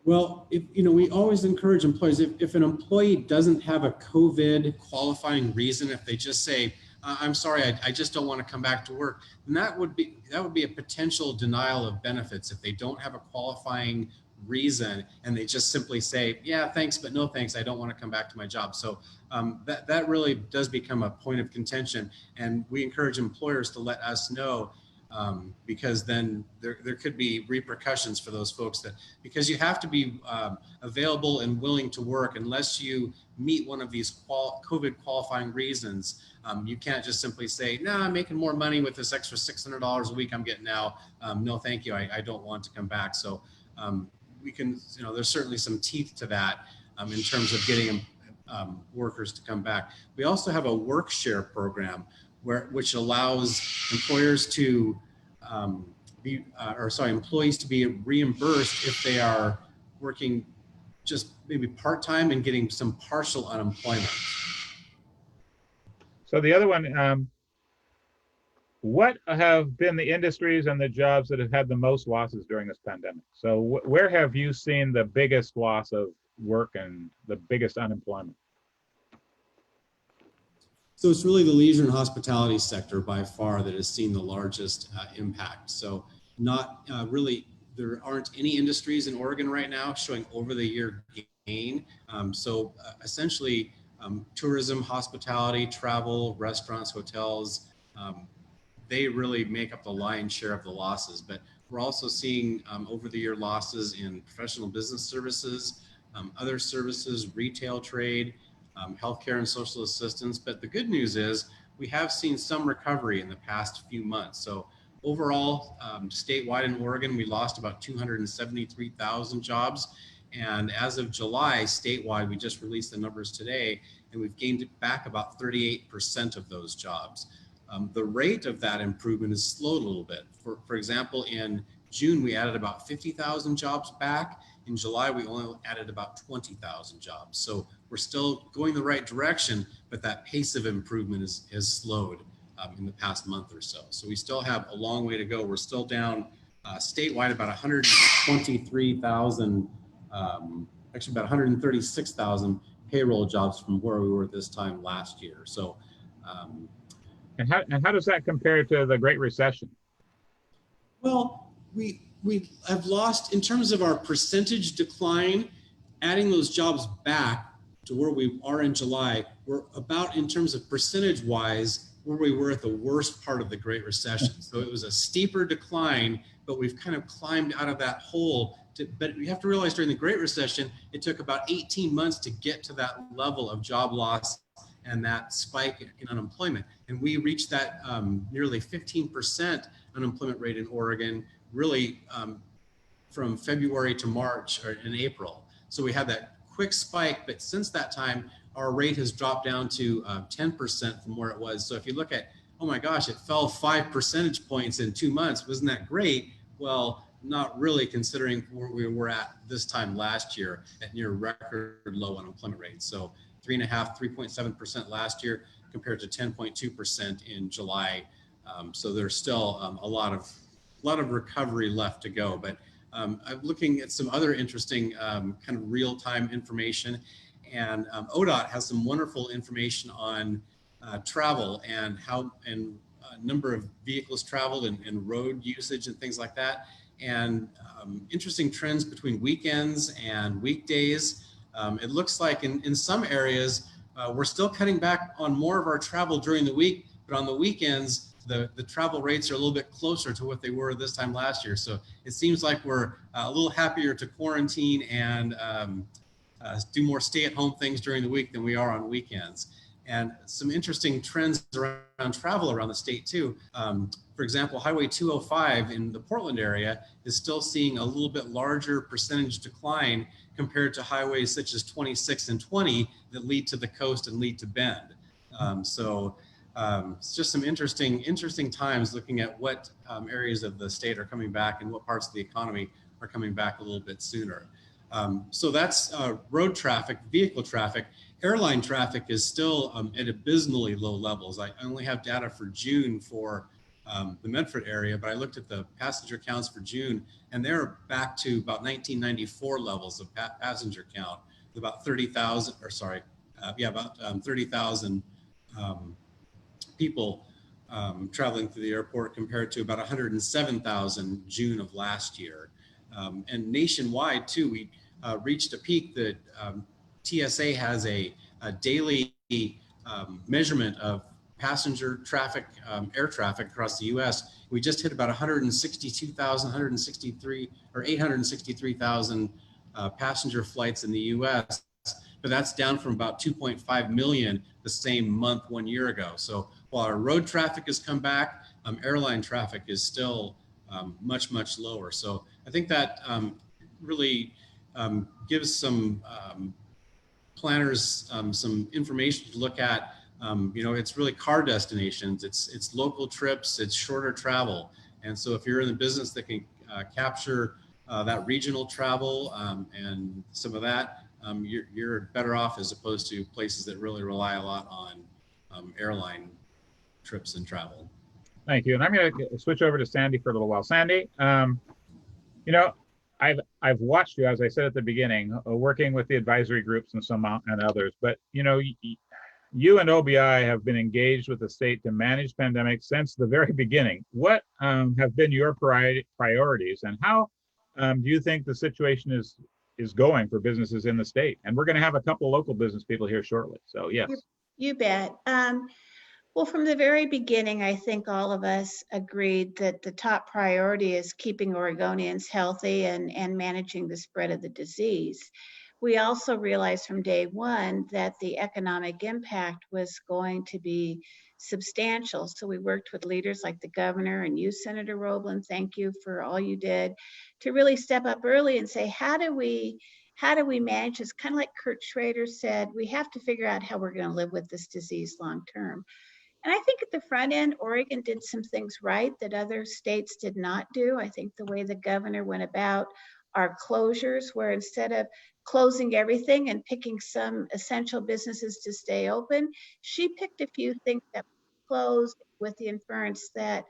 Well, we always encourage employees, if an employee doesn't have a COVID qualifying reason, if they just say, I'm sorry, I just don't want to come back to work, then that would be a potential denial of benefits. If they don't have a qualifying reason and they just simply say, yeah, thanks, but no thanks, I don't want to come back to my job. So that really does become a point of contention. And we encourage employers to let us know, because then there could be repercussions for those folks, because you have to be available and willing to work. Unless you meet one of these COVID qualifying reasons, you can't just simply say, no, I'm making more money with this extra $600 a week I'm getting now. No, thank you. I don't want to come back. So we can, there's certainly some teeth to that in terms of getting workers to come back. We also have a work share program which allows employers to employees to be reimbursed if they are working just maybe part-time and getting some partial unemployment. So the other one, what have been the industries and the jobs that have had the most losses during this pandemic? So where have you seen the biggest loss of work and the biggest unemployment? So it's really the leisure and hospitality sector by far that has seen the largest impact. So not really, there aren't any industries in Oregon right now showing over the year gain. Essentially tourism, hospitality, travel, restaurants, hotels, they really make up the lion's share of the losses. But we're also seeing over the year losses in professional business services, other services, retail trade, healthcare and social assistance. But the good news is we have seen some recovery in the past few months. So overall, statewide in Oregon, we lost about 273,000 jobs. And as of July, statewide, we just released the numbers today, and we've gained back about 38% of those jobs. The rate of that improvement has slowed a little bit. For example, in June, we added about 50,000 jobs back. In July, we only added about 20,000 jobs. So we're still going the right direction, but that pace of improvement has slowed in the past month or so. So we still have a long way to go. We're still down statewide about 123,000, actually about 136,000 payroll jobs from where we were this time last year. So, And how does that compare to the Great Recession? well, we have lost in terms of our percentage decline. Adding those jobs back to where we are in July, we're about, in terms of percentage wise, where we were at the worst part of the Great Recession. So it was a steeper decline, but we've kind of climbed out of that hole. But you have to realize during the Great Recession, it took about 18 months to get to that level of job loss and that spike in unemployment. And we reached that nearly 15% unemployment rate in Oregon, really from February to March or in April. So we had that quick spike, but since that time, our rate has dropped down to 10% from where it was. So if you look at, oh my gosh, it fell 5 percentage points in 2 months. Wasn't that great? Well, not really, considering where we were at this time last year at near record low unemployment rates. So 3.7% last year compared to 10.2% in July. So there's still a lot of recovery left to go. But I'm looking at some other interesting kind of real-time information, and ODOT has some wonderful information on travel and how and number of vehicles traveled and road usage and things like that, and interesting trends between weekends and weekdays. It looks like in some areas we're still cutting back on more of our travel during the week, but on the weekends the travel rates are a little bit closer to what they were this time last year. So it seems like we're a little happier to quarantine and do more stay-at-home things during the week than we are on weekends. And some interesting trends around travel around the state too. For example, Highway 205 in the Portland area is still seeing a little bit larger percentage decline compared to highways such as 26 and 20 that lead to the coast and lead to Bend. It's just some interesting times looking at what areas of the state are coming back and what parts of the economy are coming back a little bit sooner. So that's road traffic, vehicle traffic. Airline traffic is still at abysmally low levels. I only have data for June for the Medford area, but I looked at the passenger counts for June, and they're back to about 1994 levels of passenger count, about 30,000, or sorry, about 30,000 people traveling through the airport compared to about 107,000 June of last year. And nationwide too, we reached a peak that TSA has a daily measurement of passenger traffic, air traffic across the US. We just hit about 863,000 passenger flights in the US, but that's down from about 2.5 million the same month 1 year ago. So while our road traffic has come back, airline traffic is still much lower. So I think that really gives some planners some information to look at. It's really car destinations, it's local trips, it's shorter travel. And so if you're in the business that can capture that regional travel and some of that, you're better off as opposed to places that really rely a lot on airline trips and travel. Thank you. And I'm going to switch over to Sandy for a little while. Sandy, I've watched you, as I said at the beginning, working with the advisory groups and some and others. But you and OBI have been engaged with the state to manage pandemics since the very beginning. What have been your priorities, and how do you think the situation is going for businesses in the state? And we're going to have a couple local business people here shortly. So yes. You bet. Well, from the very beginning, I think all of us agreed that the top priority is keeping Oregonians healthy and managing the spread of the disease. We also realized from day one that the economic impact was going to be substantial. So we worked with leaders like the governor and you, Senator Roblin. Thank you for all you did to really step up early and say, how do we manage this? Kind of like Kurt Schrader said, we have to figure out how we're going to live with this disease long term. And I think at the front end, Oregon did some things right that other states did not do. I think the way the governor went about our closures, where instead of closing everything and picking some essential businesses to stay open, she picked a few things that closed with the inference that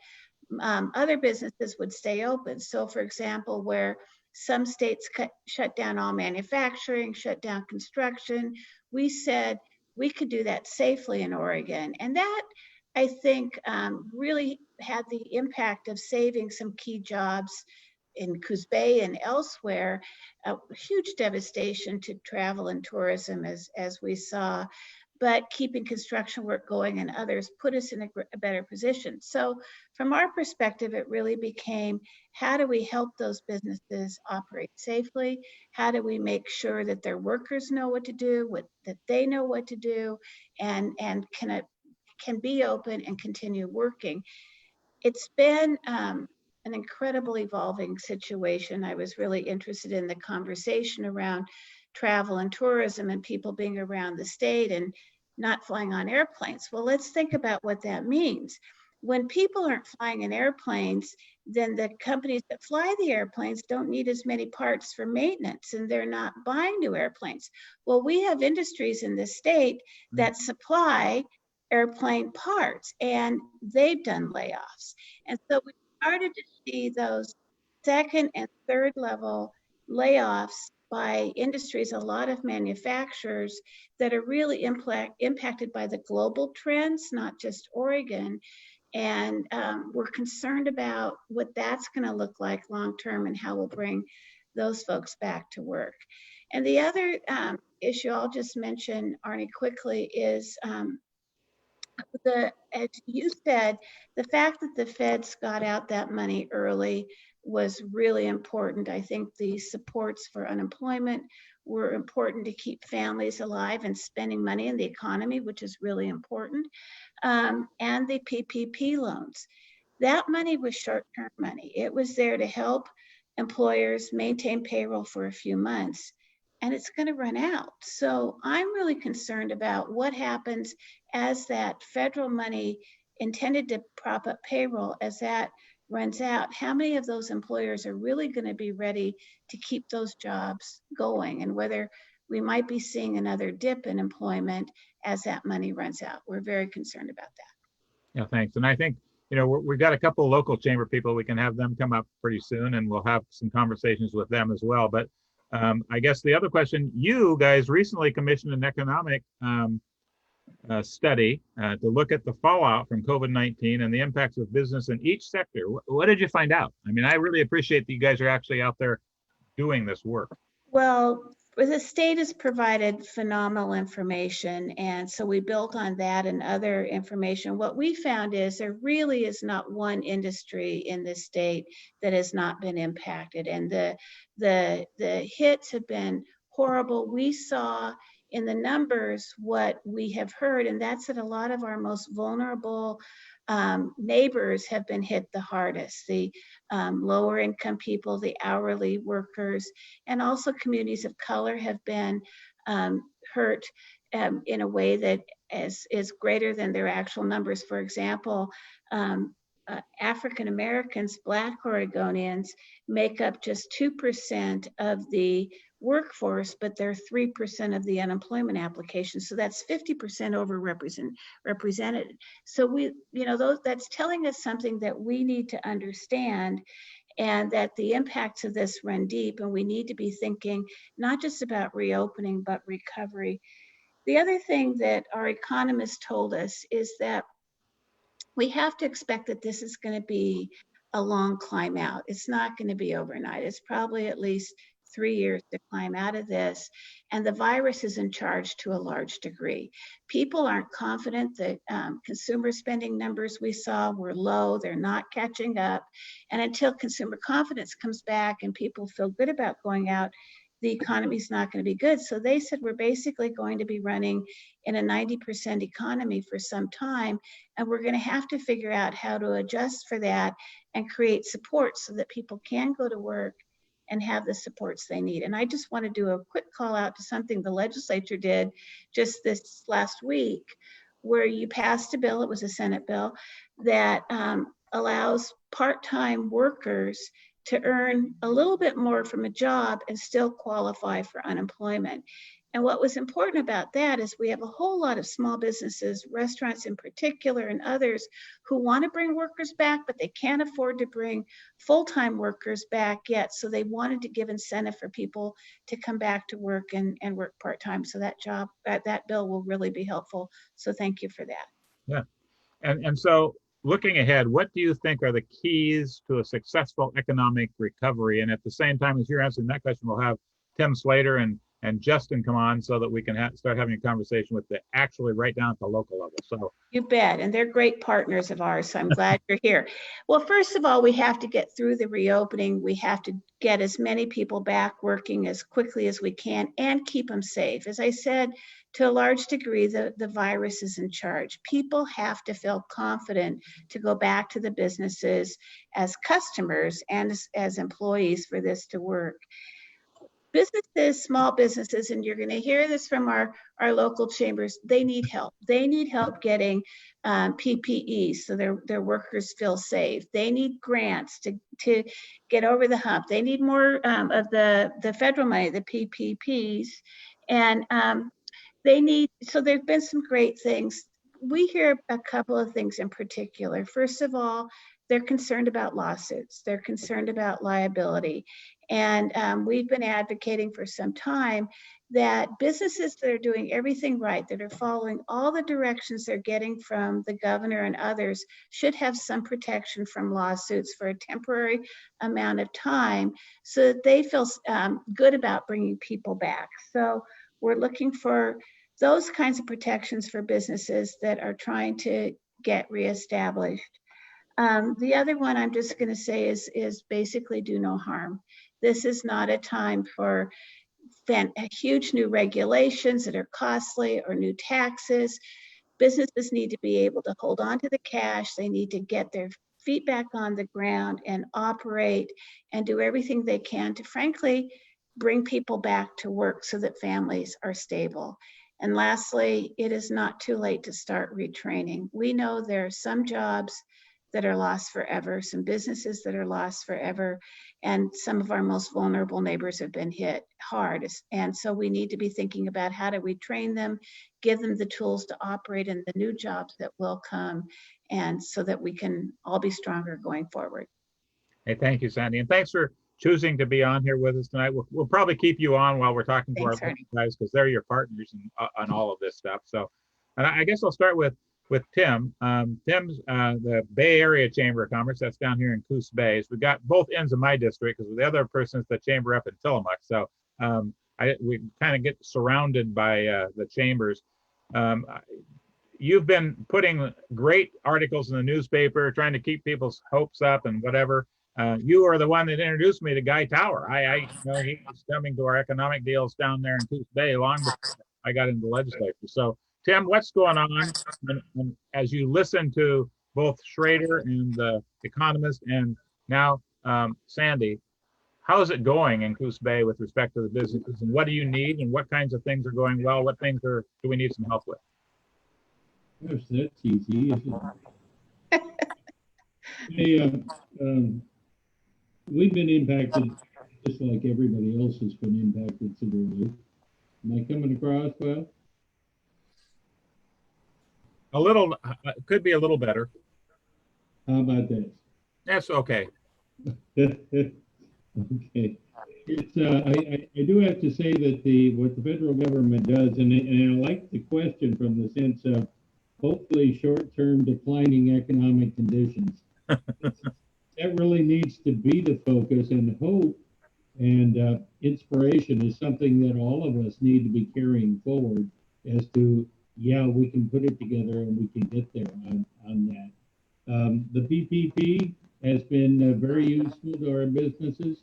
other businesses would stay open. So for example, where some states shut down all manufacturing, shut down construction, we said we could do that safely in Oregon. And that, I think, really had the impact of saving some key jobs in Coos Bay and elsewhere. Huge devastation to travel and tourism, as we saw, but keeping construction work going and others put us in a better position. So from our perspective, it really became, how do we help those businesses operate safely? How do we make sure that their workers know what to do, that they know what to do, and can be open and continue working? It's been an incredible evolving situation. I was really interested in the conversation around travel and tourism and people being around the state and not flying on airplanes. Well, let's think about what that means. When people aren't flying in airplanes, then the companies that fly the airplanes don't need as many parts for maintenance, and they're not buying new airplanes. Well, we have industries in this state that supply airplane parts, and they've done layoffs. And so we started to see those second and third level layoffs by industries, a lot of manufacturers that are really impacted by the global trends, not just Oregon. And we're concerned about what that's going to look like long term and how we'll bring those folks back to work. And the other issue I'll just mention, Arnie, quickly is as you said, the fact that the feds got out that money early was really important. I think the supports for unemployment were important to keep families alive and spending money in the economy, which is really important, and the PPP loans. That money was short-term money. It was there to help employers maintain payroll for a few months, and it's going to run out. So I'm really concerned about what happens as that federal money intended to prop up payroll, as that runs out. How many of those employers are really going to be ready to keep those jobs going, and whether we might be seeing another dip in employment as that money runs out. We're very concerned about that. Yeah, thanks. And I think, we've got a couple of local chamber people. We can have them come up pretty soon, and we'll have some conversations with them as well. But I guess the other question, you guys recently commissioned an economic study to look at the fallout from COVID-19 and the impacts of business in each sector. What did you find out? I mean, I really appreciate that you guys are actually out there doing this work. Well, the state has provided phenomenal information, and so we built on that and other information. What we found is there really is not one industry in this state that has not been impacted, and the hits have been horrible. We saw in the numbers what we have heard, and that's that a lot of our most vulnerable neighbors have been hit the hardest. The lower income people, the hourly workers, and also communities of color have been hurt in a way that is greater than their actual numbers. For example, African Americans, Black Oregonians, make up just 2% of the workforce, but they're 3% of the unemployment applications. So that's 50% represented. So that's telling us something that we need to understand, and that the impacts of this run deep, and we need to be thinking not just about reopening, but recovery. The other thing that our economists told us is that we have to expect that this is going to be a long climb out. It's not going to be overnight. It's probably at least 3 years to climb out of this. And the virus is in charge to a large degree. People aren't confident. The consumer spending numbers we saw were low. They're not catching up. And until consumer confidence comes back and people feel good about going out, the economy's not going to be good. So they said we're basically going to be running in a 90% economy for some time, and we're going to have to figure out how to adjust for that and create support so that people can go to work and have the supports they need. And I just want to do a quick call out to something the legislature did just this last week, where you passed a bill, it was a Senate bill, that allows part-time workers to earn a little bit more from a job and still qualify for unemployment. And what was important about that is we have a whole lot of small businesses, restaurants in particular, and others who want to bring workers back, but they can't afford to bring full-time workers back yet. So they wanted to give incentive for people to come back to work and work part-time. So that bill will really be helpful. So thank you for that. Yeah. And so looking ahead, what do you think are the keys to a successful economic recovery? And at the same time as you're answering that question, we'll have Tim Slater and Justin come on so that we can start having a conversation with the actually right down at the local level. So you bet. And they're great partners of ours. So I'm glad you're here. Well, first of all, we have to get through the reopening. We have to get as many people back working as quickly as we can and keep them safe. As I said, to a large degree, the virus is in charge. People have to feel confident to go back to the businesses as customers and as employees for this to work. Businesses, small businesses, and you're going to hear this from our local chambers, they need help. They need help getting PPE so their workers feel safe. They need grants to get over the hump. They need more of the federal money, the PPPs. And so there's been some great things. We hear a couple of things in particular. First of all, they're concerned about lawsuits. They're concerned about liability. And we've been advocating for some time that businesses that are doing everything right, that are following all the directions they're getting from the governor and others, should have some protection from lawsuits for a temporary amount of time so that they feel good about bringing people back. So we're looking for those kinds of protections for businesses that are trying to get reestablished. The other one I'm just going to say is basically do no harm. This is not a time for huge new regulations that are costly or new taxes. Businesses need to be able to hold on to the cash. They need to get their feet back on the ground and operate and do everything they can to, frankly, bring people back to work so that families are stable. And lastly, it is not too late to start retraining. We know there are some jobs that are lost forever, some businesses that are lost forever, and some of our most vulnerable neighbors have been hit hard. And so we need to be thinking about how do we train them, give them the tools to operate in the new jobs that will come, and so that we can all be stronger going forward. hey, thank you, Sandy. And thanks for choosing to be on here with us tonight. We'll probably keep you on while we're talking to our guys because they're your partners on all of this stuff. So, and I guess I'll start with Tim. Tim's the Bay Area Chamber of Commerce. That's down here in Coos Bay. So we've got both ends of my district because the other person's the chamber up in Tillamook. So we kind of get surrounded by the chambers. You've been putting great articles in the newspaper, trying to keep people's hopes up and whatever. You are the one that introduced me to Guy Tower. I know he was coming to our economic deals down there in Coos Bay long before I got into the legislature. So, Tim, what's going on? And as you listen to both Schrader and the Economist and now Sandy, how is it going in Coos Bay with respect to the businesses? And what do you need? And what kinds of things are going well? What things do we need some help with? Gosh, that's easy, isn't it? We've been impacted just like everybody else has been impacted severely. Am I coming across well? A little, could be a little better. How about this? That's okay. Okay. It's I do have to say that what the federal government does, and I like the question from the sense of hopefully short-term declining economic conditions. That really needs to be the focus, and hope and inspiration is something that all of us need to be carrying forward as to, yeah, we can put it together and we can get there on that. The PPP has been very useful to our businesses.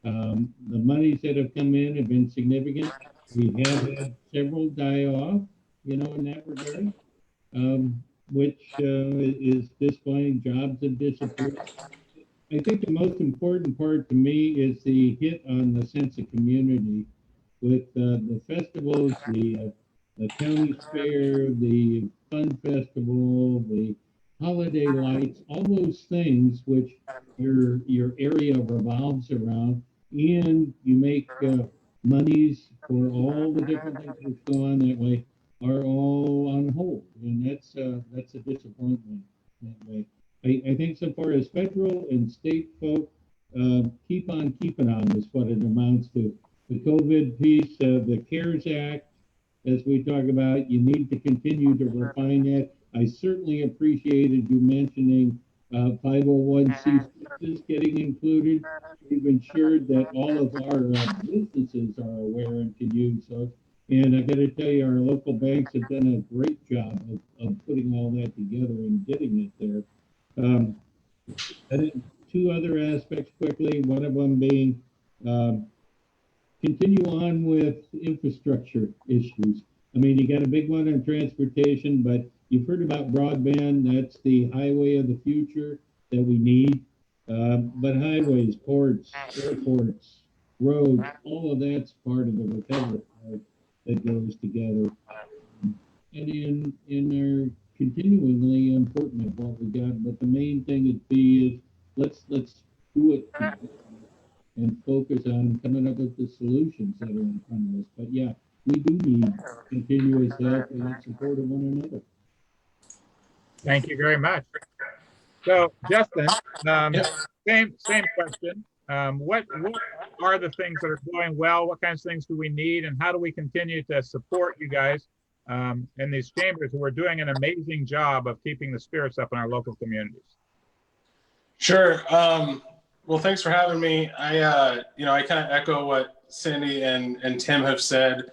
The monies that have come in have been significant. We have had several die off, in that regard, which is displaying jobs have disappeared. I think the most important part to me is the hit on the sense of community with the festivals, the the county fair, the fun festival, the holiday lights, all those things which your area revolves around, and you make monies for all the different things that go on that way are all on hold, and that's a disappointment that way. I think so far as federal and state folk, keep on keeping on is what it amounts to. The COVID piece, the CARES Act, as we talk about, you need to continue to refine that. I certainly appreciated you mentioning 501c6s getting included. We've ensured that all of our businesses are aware and can use those. And I got to tell you, our local banks have done a great job of putting all that together and getting it there. I think two other aspects quickly, one of them being continue on with infrastructure issues. I mean, you got a big one on transportation, but you've heard about broadband. That's the highway of the future that we need. But highways, ports, airports, roads, all of that's part of the recovery part that goes together. And they're continuingly important of what we got. But the main thing would be is let's do it together and focus on coming up with the solutions that are in front of us. But yeah, we do need continuous help and support of one another. Thank you very much. So, Justin, same question. What are the things that are going well? What kinds of things do we need, and how do we continue to support you guys in these chambers who are doing an amazing job of keeping the spirits up in our local communities? Sure. Well, thanks for having me. I kind of echo what Cindy and Tim have said.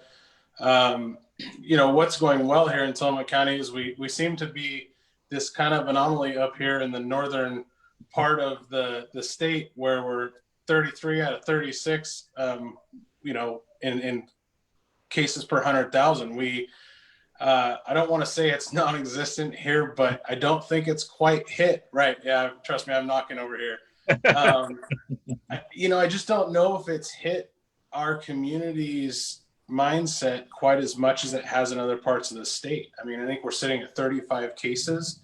What's going well here in Tillamook County is we seem to be this kind of anomaly up here in the northern part of the state where we're 33 out of 36, in cases per 100,000. I don't want to say it's non-existent here, but I don't think it's quite hit. Right. Yeah. Trust me, I'm knocking over here. I just don't know if it's hit our community's mindset quite as much as it has in other parts of the state. I mean, I think we're sitting at 35 cases.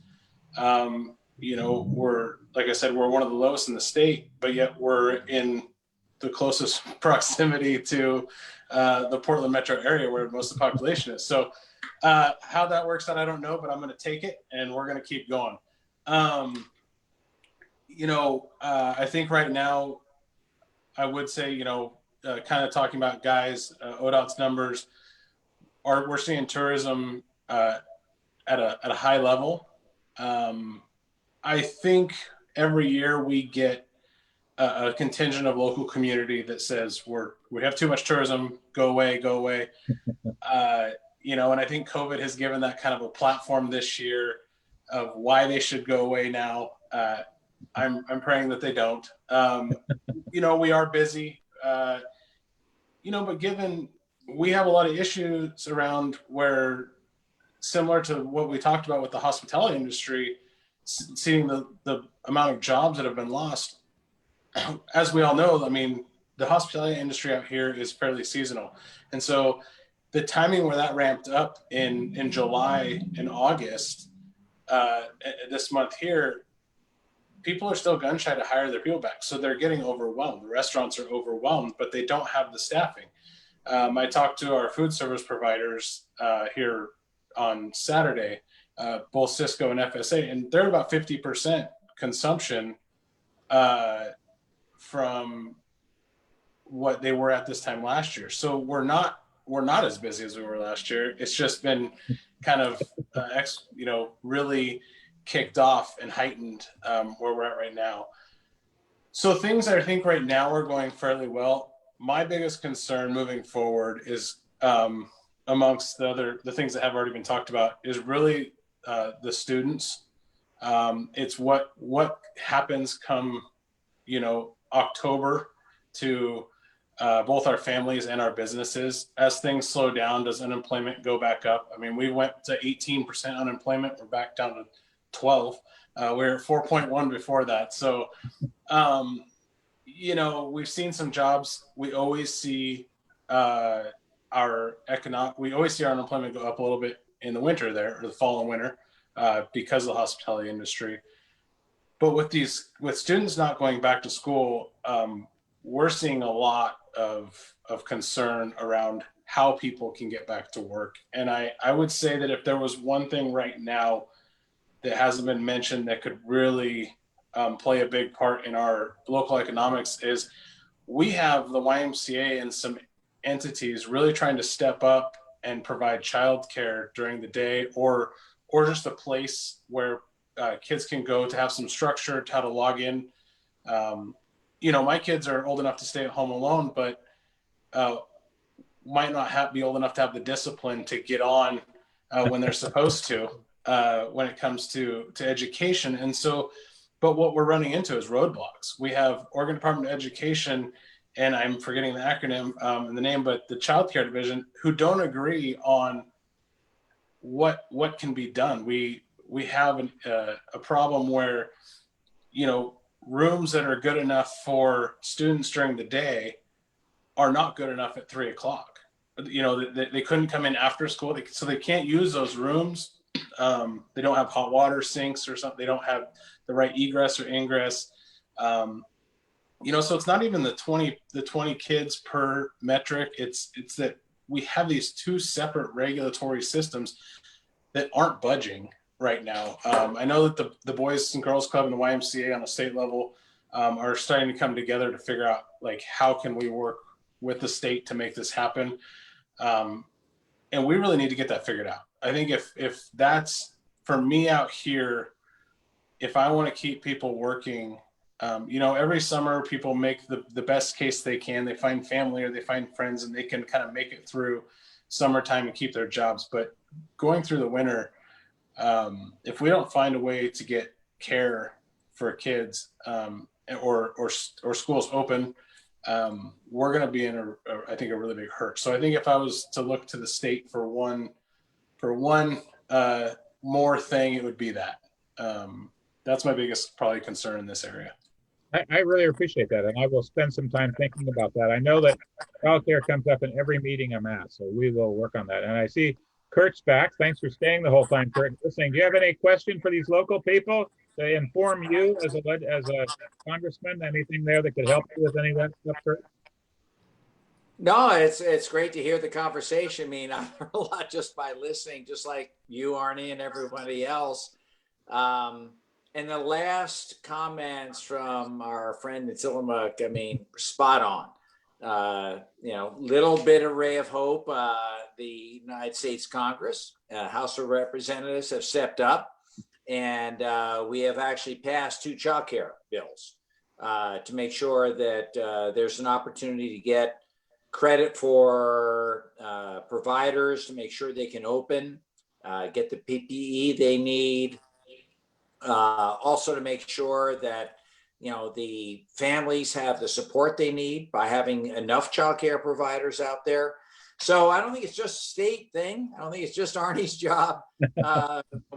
We're, like I said, we're one of the lowest in the state, but yet we're in the closest proximity to the Portland metro area where most of the population is. So how that works out, I don't know, but I'm going to take it and we're going to keep going. I think right now, I would say, kind of talking about guys, ODOT's numbers we're seeing tourism at a high level. I think every year we get a contingent of local community that says we have too much tourism, go away. And I think COVID has given that kind of a platform this year of why they should go away now. I'm praying that they don't. We are busy, but given we have a lot of issues around where, similar to what we talked about with the hospitality industry, seeing the amount of jobs that have been lost. As we all know, I mean, the hospitality industry out here is fairly seasonal. And so the timing where that ramped up in July and August, this month here, people are still gun shy to hire their people back. So they're getting overwhelmed. The restaurants are overwhelmed, but they don't have the staffing. I talked to our food service providers here on Saturday, both Cisco and FSA, and they're about 50% consumption from what they were at this time last year. So we're not as busy as we were last year. It's just been kind of really kicked off and heightened where we're at right now. So things I think right now are going fairly well. My biggest concern moving forward is amongst the things that have already been talked about is really the students. It's what happens come October to both our families and our businesses. As things slow down, does unemployment go back up? I mean, we went to 18% unemployment. We're back down to 12. We were at 4.1 before that. So, we've seen some jobs. We always see we always see our unemployment go up a little bit in the winter there, or the fall and winter, because of the hospitality industry. But with students not going back to school, we're seeing a lot of concern around how people can get back to work. And I would say that if there was one thing right now that hasn't been mentioned that could really play a big part in our local economics, is we have the YMCA and some entities really trying to step up and provide childcare during the day, or just a place where kids can go to have some structure to how to log in. My kids are old enough to stay at home alone, but might not be old enough to have the discipline to get on when they're supposed to when it comes to education. And so, but what we're running into is roadblocks. We have Oregon Department of Education, and I'm forgetting the acronym and the name, but the Child Care Division, who don't agree on what can be done. We have a problem where, rooms that are good enough for students during the day are not good enough at 3 o'clock. They couldn't come in after school, so they can't use those rooms. They don't have hot water sinks or something. They don't have the right egress or ingress. So it's not even the 20 kids per metric. It's that we have these two separate regulatory systems that aren't budging right now. I know that the Boys and Girls Club and the YMCA on the state level are starting to come together to figure out how can we work with the state to make this happen. And we really need to get that figured out. I think if that's, for me out here, if I want to keep people working, every summer people make the best case they can. They find family or they find friends, and they can kind of make it through summertime and keep their jobs. But going through the winter, if we don't find a way to get care for kids or schools open, we're going to be in I think a really big hurt. So I think if I was to look to the state for one more thing, it would be that. That's my biggest probably concern in this area. I really appreciate that, and I will spend some time thinking about that. I know that childcare comes up in every meeting I'm at, so we will work on that. And I see Kurt's back. Thanks for staying the whole time, Kurt. Listening. Do you have any question for these local people to inform you as a congressman? Anything there that could help you with any of that stuff, Kurt? No, it's great to hear the conversation. I mean, I learned a lot just by listening, just like you, Arnie, and everybody else. And the last comments from our friend in Tillamook, I mean, spot on. Little bit of ray of hope. The United States Congress, House of Representatives have stepped up, and we have actually passed 2 child care bills to make sure that there's an opportunity to get credit for providers to make sure they can open, get the PPE they need. Also to make sure that, the families have the support they need by having enough child care providers out there. So I don't think it's just a state thing. I don't think it's just Arnie's job.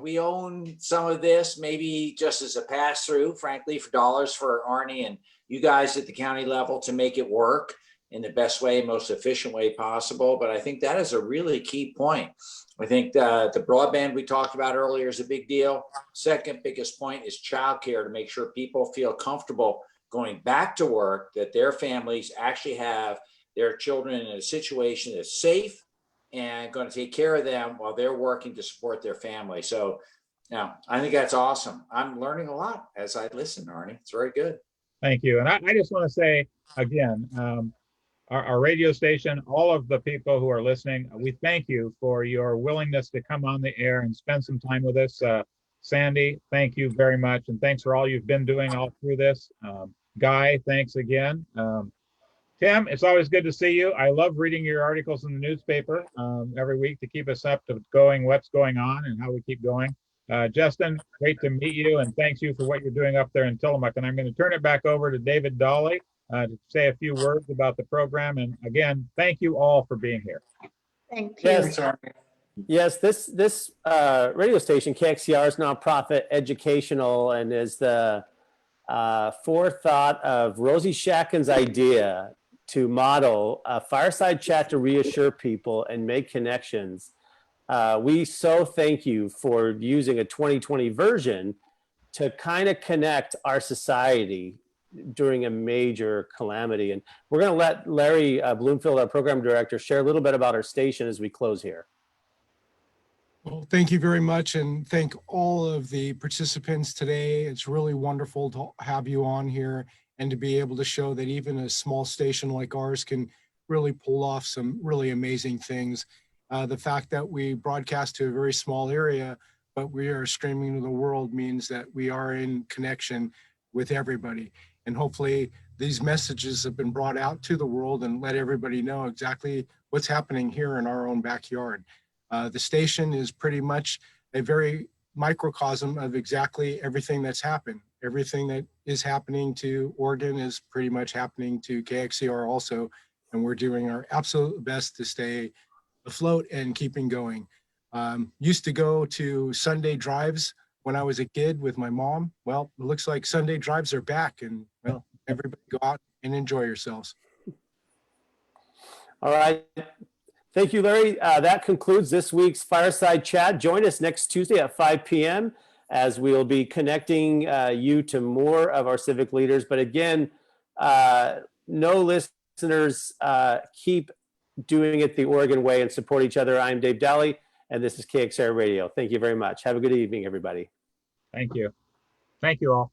We own some of this, maybe just as a pass through, frankly, for dollars for Arnie and you guys at the county level to make it work in the best way, most efficient way possible. But I think that is a really key point. I think the broadband we talked about earlier is a big deal. Second biggest point is childcare, to make sure people feel comfortable going back to work, that their families actually have their children in a situation that's safe and going to take care of them while they're working to support their family. So I think that's awesome. I'm learning a lot as I listen, Arnie. It's very good. Thank you. And I just want to say again, our radio station, all of the people who are listening, we thank you for your willingness to come on the air and spend some time with us. Sandy, thank you very much. And thanks for all you've been doing all through this. Guy, thanks again. Tim, it's always good to see you. I love reading your articles in the newspaper every week to keep us up to what's going on and how we keep going. Justin, great to meet you, and thanks you for what you're doing up there in Tillamook. And I'm going to turn it back over to David Dolly to say a few words about the program. And again, thank you all for being here. Thank you. Yes, yes, this radio station, KXCR, is nonprofit educational and is the forethought of Rosie Shakin's idea to model a fireside chat to reassure people and make connections. We so thank you for using a 2020 version to kind of connect our society during a major calamity. And we're going to let Larry Bloomfield, our program director, share a little bit about our station as we close here. Well, thank you very much, and thank all of the participants today. It's really wonderful to have you on here and to be able to show that even a small station like ours can really pull off some really amazing things. The fact that we broadcast to a very small area, but we are streaming to the world, means that we are in connection with everybody. And hopefully these messages have been brought out to the world and let everybody know exactly what's happening here in our own backyard. The station is pretty much a very microcosm of exactly everything that's happened. Everything that is happening to Oregon is pretty much happening to KXCR also. And we're doing our absolute best to stay afloat and keeping going. Used to go to Sunday drives when I was a kid with my mom. Well, it looks like Sunday drives are back, and well, everybody go out and enjoy yourselves. All right. Thank you, Larry. That concludes this week's Fireside Chat. Join us next Tuesday at 5 p.m. as we'll be connecting you to more of our civic leaders. But again, no listeners, keep doing it the Oregon way and support each other. I'm Dave Daly, and this is KXR Radio. Thank you very much. Have a good evening, everybody. Thank you. Thank you all.